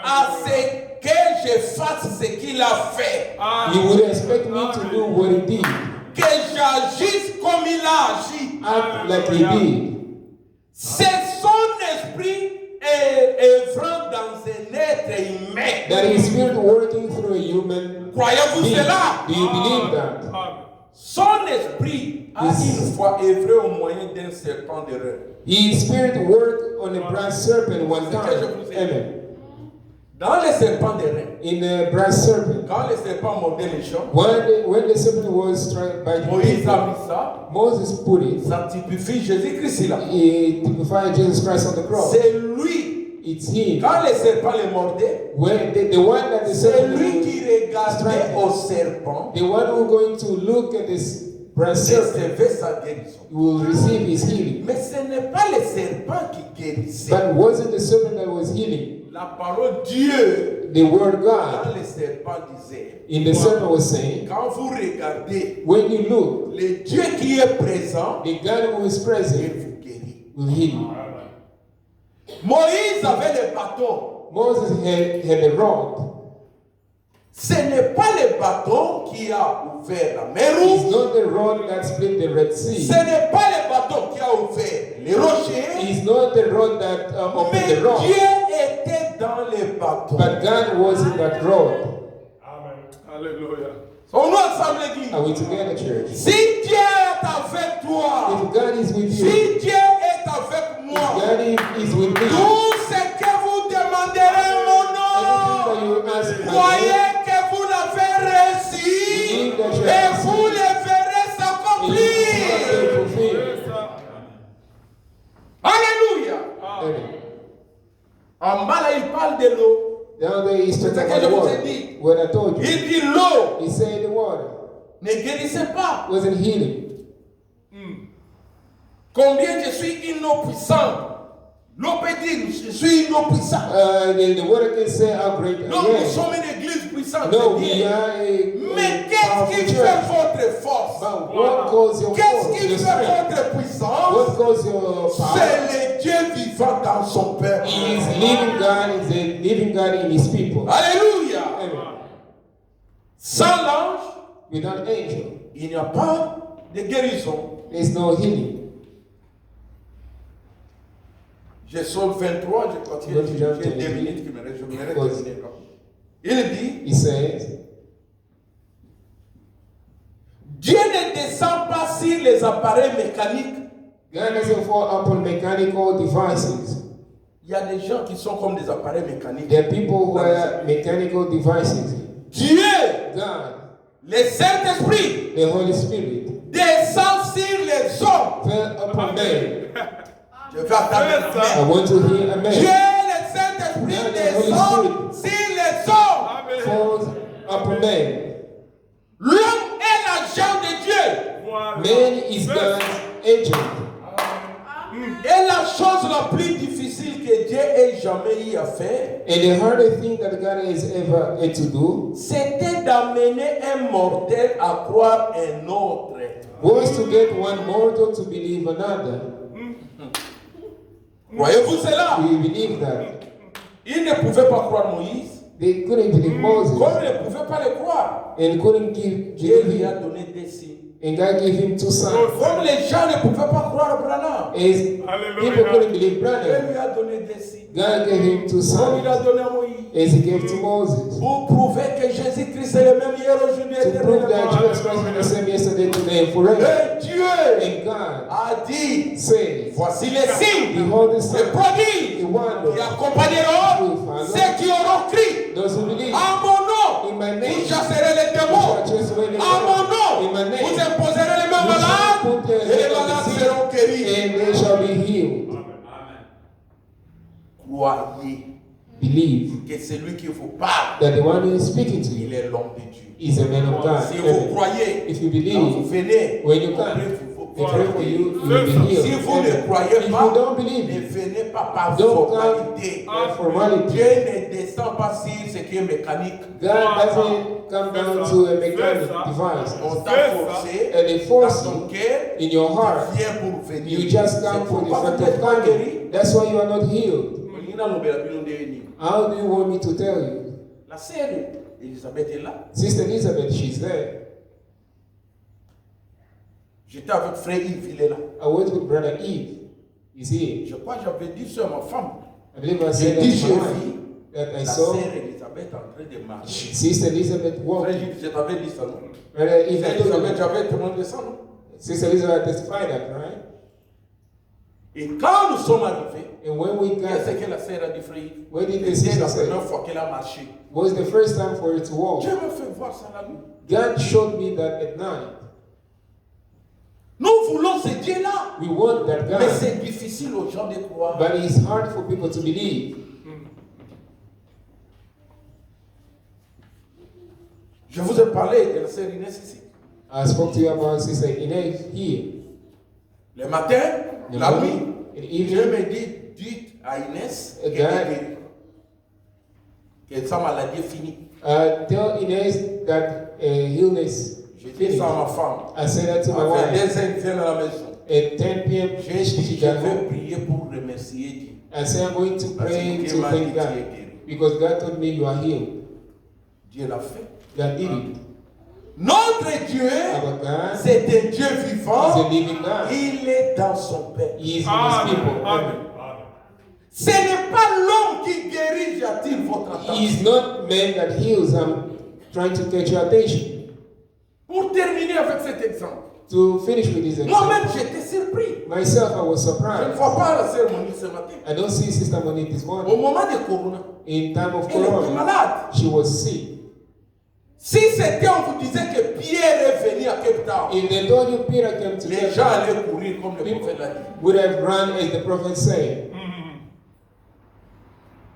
à ce que je fasse ce qu'il a fait. you would expect me to do what he did, Que j'agisse comme il a agi. act like he did. C'est son esprit œuvrant dans un être humain. That his Spirit working through a human Croyez-vous being. cela? Do you believe that? Son esprit a une fois œuvré au moyen d'un serpent de rein. His Spirit worked on a brass serpent one C'est que je time. vous ai dit. Amen. Dans les serpents de rein, In a brass serpent. quand les serpents mordaient les gens, When the serpent was trying by the Moïse a people, mis ça, Moses put it. ça typifie Jésus-Christ là. He typified Jesus Christ on the cross. C'est lui. It's him. Quand les serpents les mordaient, When the one that the c'est serpent lui qui regardait strike, au serpent the one who going to look at this brass et serpent recevait sa guérison. will receive his healing. Mais ce n'est pas le serpent qui guérissait. But wasn't the serpent that was healing? La parole Dieu, The word God. quand le serpent disait, In the serpent was saying, quand vous regardez when you look, le Dieu qui est présent, the God who is il present vous guérit. will heal you. Moïse avait le bâton. Moses had a rod. Ce n'est pas le bâton qui a ouvert la mer It's Rouge. not the rod that split the Red Ce Sea. n'est pas le bâton qui a ouvert les rochers. It's not the rod that opened Mais the rock. Dieu était dans le bâton. But God was in that rod. On nous ensemble l'église. Are we together, church? Si Dieu est avec toi, If God is with you, si Dieu est avec if moi, God is with me, tout ce que vous demanderez en mon nom, anything that you ask my name, croyez que vous l'avez reçu et vous le verrez it s'accomplir. is fulfilled. Alléluia. Amen. En bas là, il parle de l'eau. Down there he's talking C'est ce que about je the vous ai water. dit. When I told you, Il dit l'eau he said the water ne guérissait pas. wasn't healing. Combien je suis une eau puissante. L'eau peut dire, je suis une eau puissante. The water can say how great I Non, nous am. sommes une église puissante. No, c'est we bien. are a Mais qu'est-ce powerful qui fait church. votre force? But what causes your Qu'est-ce force, qui your fait strength? votre puissance? What causes your power? C'est le Dieu vivant dans son peuple. He is living God, is a living God in his people. Alléluia. Amen. Sans l'ange, Without angel, il n'y a pas de guérison. there's no healing. Je sors 23, je continue. J'ai 2 minutes qui me restent. Je me reste 2 minutes. Il dit, He says, Dieu ne descend pas sur les appareils mécaniques. God doesn't fall upon mechanical devices. Il y a des gens qui sont comme des appareils mécaniques. There are people who are mechanical devices. Dieu, God, le Saint-Esprit, the Holy Spirit, descend sur les hommes. fell upon men. Je vais attendre. I want to hear a Dieu, man le Saint-Esprit, Yeah, the Holy descend sur les hommes. falls upon men. L'homme est l'agent de Dieu. Man is God's agent. Et la chose la plus difficile que Dieu ait jamais eu à faire, And the hardest thing that God has ever had to do c'était d'amener un mortel à croire un autre. was to get one mortal to believe another. Voyez-vous cela? We believe that. Ils ne pouvaient pas croire Moïse, They couldn't believe Moses comme ils ne pouvaient pas le croire. and couldn't give Dieu lui him, a donné des signes. and God gave him 2 sons. Comme les gens ne pouvaient pas croire Branham, As people couldn't believe Dieu Branham, lui a donné des signes. God gave him 2 Comme il a sons donné à Moïse. as he gave to Moses. Pour prouver que Jésus-Christ est le même hier, aujourd'hui et To prove that éternellement. Jesus Christ is the same yesterday, today, and forever. Et Dieu And God a dit, says, voici les signes, behold the les sign, prodiges the wonder, qui accompagneront ceux qui auront cru those who believe. en mon nom. In my Vous name, chasserez les démons. you shall chase away the En mon devil. nom, In my name, vous imposerez les mains you shall malades put et les the malades croyez Believe que celui qui vous parle, that the one who is speaking to il you est l'homme de Dieu. is a man of God. Si vous croyez, If you quand vous believe, venez, when you on come, prie they pray for you, you will be healed. Si vous ne croyez If pas, you don't ne believe, venez pas par don't formalité. come by formality. Dieu ne descend pas sur ce qui est mécanique. God doesn't come down to a mechanic device. On t'a forcé And they force dans ton you cœur, in your heart. tu viens pour venir. You just come C'est for the pourquoi fact vous of n'êtes pas coming. guéri. That's why you are not healed. La How do you want me to tell you? sœur Elisabeth est là. Sister Elizabeth, she's there. J'étais avec frère Yves, il est là. I was with Brother Eve. He's here. Je crois que j'avais dit sur ma femme. I believe I J'ai said dit that, chez to my lui, wife, that I la saw sœur Elisabeth en train de marcher. Sister Elizabeth Frère walking. Yves, je t'avais dit ça, non? Brother Eve, Frère I told you Elisabeth, that. j'avais témoigné ça, non? Sister Elizabeth testified that, right? Et quand nous sommes arrivés, And when we qu'est-ce got, que la sœur a dit, frère Yves? what did the C'était sister la say? première fois qu'elle a marché. Was the first time for her to walk. Dieu m'a fait voir ça la nuit. God showed me that at night. Nous voulons ce Dieu-là. We want that Mais God, c'est difficile aux gens de croire. but it's hard for people to believe. Je vous ai parlé de la sœur Inès ici. I spoke to you about Sister Inez here. Le matin, The la morning, nuit, in the Dieu evening, me dit, dites à Inès God- qu'elle est guérie. Que sa maladie est finie. tell Inez that illness J'ai dit finished. ça à ma femme. I said that to my À wife. 22h, elle vient à la maison. At 10 p.m., J'ai she dit, je got vais home. prier pour remercier Dieu. I said, I'm going to Parce que pray Dieu to m'a dit, thank tu es God. guéri. Because God told me you are healed. Dieu l'a fait. God did it. Notre Dieu, Our God c'est un Dieu is vivant. a living God. Il est dans son peuple. He is in his people. Ce n'est pas l'homme qui guérit, j'attire votre He attention. is not man that heals. I'm trying to catch your attention. Pour terminer avec cet exemple, To finish with this moi-même example, j'étais surpris. myself, I was Je ne surprised. vois pas la cérémonie ce matin. I don't see Sister Monique this Au morning. moment de Corona, In time of elle était Corona, malade. she was sick. Si c'était, on vous disait que Pierre est venu à Cape Town, If they told you Peter came to les Cape gens Town, allaient courir comme le people prophète l'a dit. would have run as the prophet said.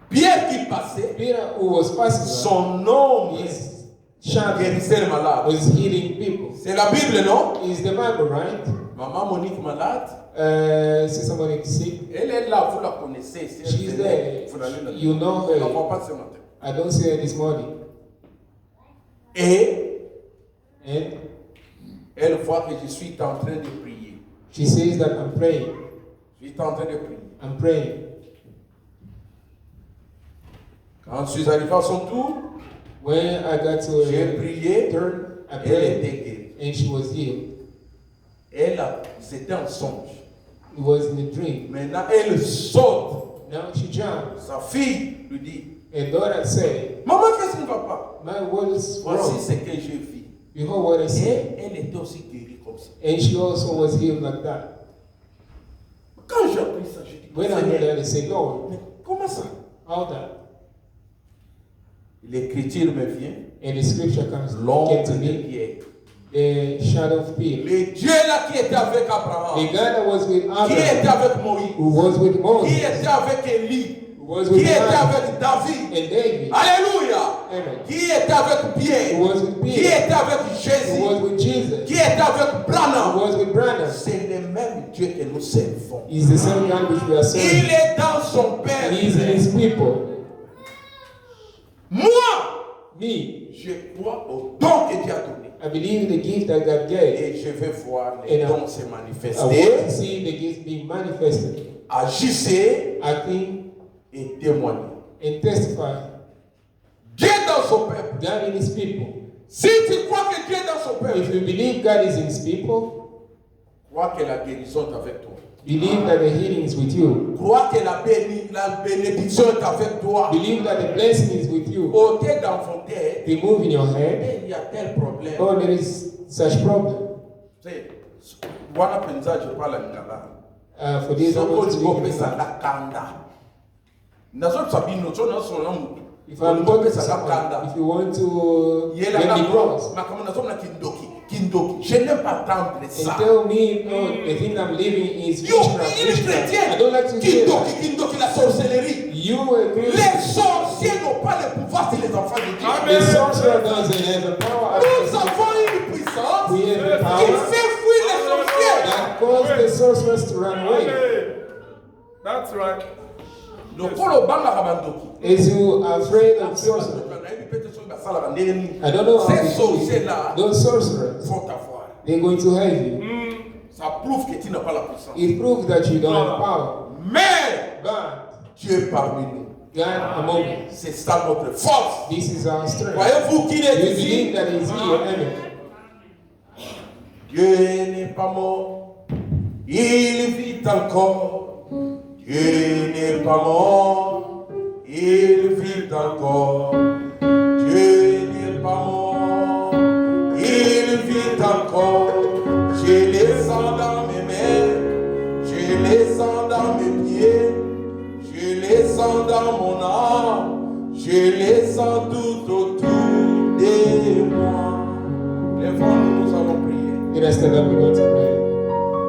Pierre qui passait, Peter, who was passing, son nom his shadow guérissait les malades. was healing people. C'est la Bible, non? Is the Bible, right? Maman Monique malade, Sister Monique sick. elle est là, vous la connaissez. Si elle She's venait, there. vous l'allez la You know Je ne la her. vois pas ce matin. I don't see her this morning. Et And elle voit que je suis en train de prier. she says that I'm praying. Je suis en train de prier. I'm praying. Quand je suis arrivé à son tour, When I got to j'ai her prié, turn, I elle prayed, était guérie. and she was healed. C'était un songe. It was in a dream. Maintenant, elle saute. Now she jumped. Sa fille lui dit, And daughter said, maman, qu'est-ce qui ne va pas? my word is Voici wrong. ce que j'ai vu. Behold what I see. Et elle était aussi guérie comme ça. And she also was healed like that. Quand j'ai appris ça, j'ai dit, When I heard Seigneur, that, I said, Lord, mais comment ça? how that? L'écriture me vient, And the scripture came l'ombre to de me, Pierre. the shadow of Peter. Le Dieu là qui était avec The Abraham, God that was with qui était Abraham, avec Moïse, who was with qui Moses, était avec Élie, who was qui with était Elijah avec David. and David, Alléluia. Amen. Qui était avec Pierre, Who was with qui Peter, était avec who Jésus, was with Jesus, qui était avec who Branham. was with Branham. C'est le même Dieu que nous servons. He's the same God which we are Il serving. est dans son Père. He's in his people. Moi, Me, je crois au don que Dieu a donné. I believe in the gift that God gave. Et je vais voir les And dons se I want manifester, to see the gift being manifested, agissez acting, et témoigner. and testify. Dieu est dans son peuple. God in his people. Si tu crois que Dieu est dans son If peuple, you believe God is in his people, crois que la guérison est avec toi. believe that the healing is with you. Crois que la bénédiction est avec toi. Believe that the blessing is with you. Ôtez dans vos têtes, Remove in your head, mais il y a tel problème. oh, there is such problem. Tu sais, wana penza je parle ngala. For this, I Soko want to likopesa speak. la kanda. Nazo sabino tona sona mutu. If I'm talking to someone, if you want to Yela get me na cross, makamo nazo na kindoki. Je n'aime pas entendre and ça. tell me, no, the thing I'm living is Yo, witchcraft, il est witchcraft. chrétien. I don't like to hear that. Kindoki, la sorcellerie. You agree. Les sorciers n'ont pas le pouvoir sur les enfants de Dieu. The sorcerer doesn't have the power. Nous avons une puissance We have the qui power fait fuir les sorciers. that causes the sorcerers to run away. That's right. Le polo banga kabandoki. Is you afraid of sorcery? I don't know how Ces they do sorciers-là it. Those sorcerers, vont t'avoir. they're going to have you. Ça prouve que tu n'as pas la puissance. It proves that you don't have power. Mais But Dieu est parmi nous. God among us. C'est ça notre force. This is our strength. Voyez-vous qu'il You est believe ici? that He's here, amen. Dieu n'est pas mort. Il vit encore. Dieu n'est pas mort. Il vit encore. Dieu n'est pas mort. Il vit encore. Je les sens dans mes mains. Je les sens dans mes pieds. Je les sens dans mon âme. Je les sens tout autour de moi. Lèvons-nous, nous allons prier. Let us stand up and go to pray.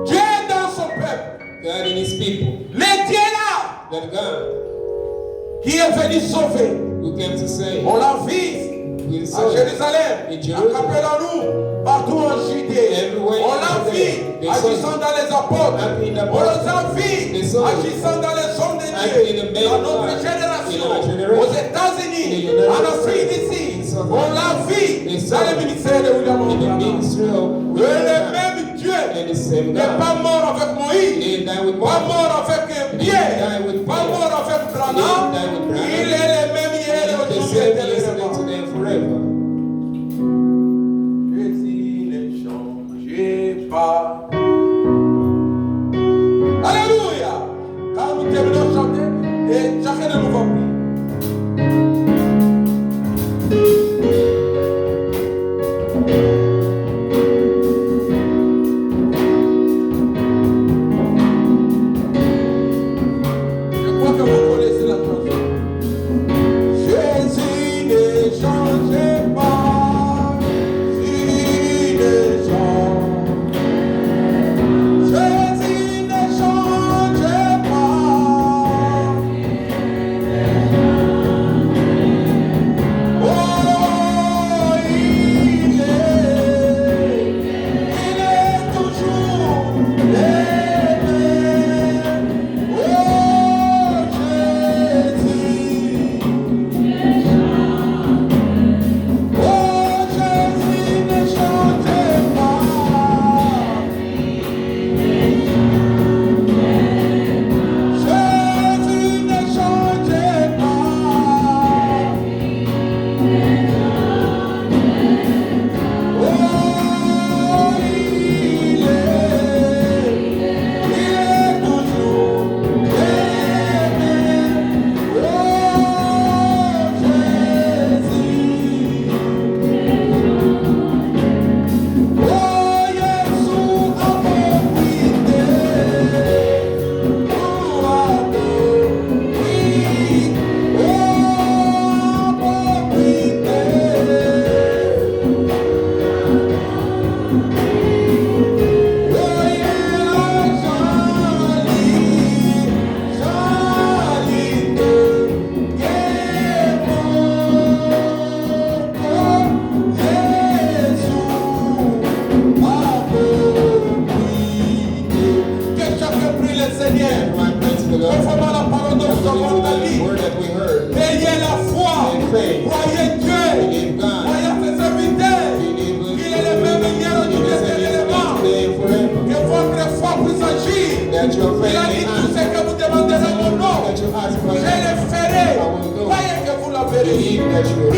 Dieu est dans son peuple. God and His people, Le Dieu là that God qui est venu sauver. who came to save, On l'a vu we à saw Jérusalem, in à Jerusalem, Capellanum, partout en Judée. everywhere On l'a in vu Judea. agissant dans les apôtres. Acting in the On les a apostles. vus They saw it. agissant dans les hommes de Acting in the Dieu. men Dans of notre God. génération, In our generation. aux États-Unis, In the United en Afrique States. d'ici. In South On l'a vu They saw dans le it. ministère de William in the Branham. ministry of Que le même Dieu and the same n'est God. pas mort avec He Moïse. didn't die with Pas Moses. mort avec Pierre, die with pas Peter. mort avec Branham. He didn't die with Branham. Il est le même hier et The aujourd'hui same yesterday, éternellement. today, and forever. Jésus ne change pas. Alléluia. Quand nous terminons de chanter, et chacun de nous va prier. Je crois que vous connaissez la chanson. Jésus ne change pas, Jésus ne change. Jésus ne change pas. Oh, il est toujours le même. Oh, Jésus. Oh, Jésus ne change pas. Jésus ne change pas. Oh, il est toujours le même. Oh, Jésus. Oh, Jésus a profité pour adorer. Oh, profité. Seigneur, Everyone pray to the Lord. conformément à la parole de notre According to Vendredi, the word that we heard, ayez la foi, in faith, croyez Dieu, believe God, croyez à ses serviteurs, believe qu'il est le même hier, aujourd'hui, éternellement. today and forever. Que votre foi puisse agir. That your Il a faith dit may tout ce act. que vous demandez dans mon nom. That you ask Je for le ferai. I will do. Croyez que vous la verrez. Believe that you will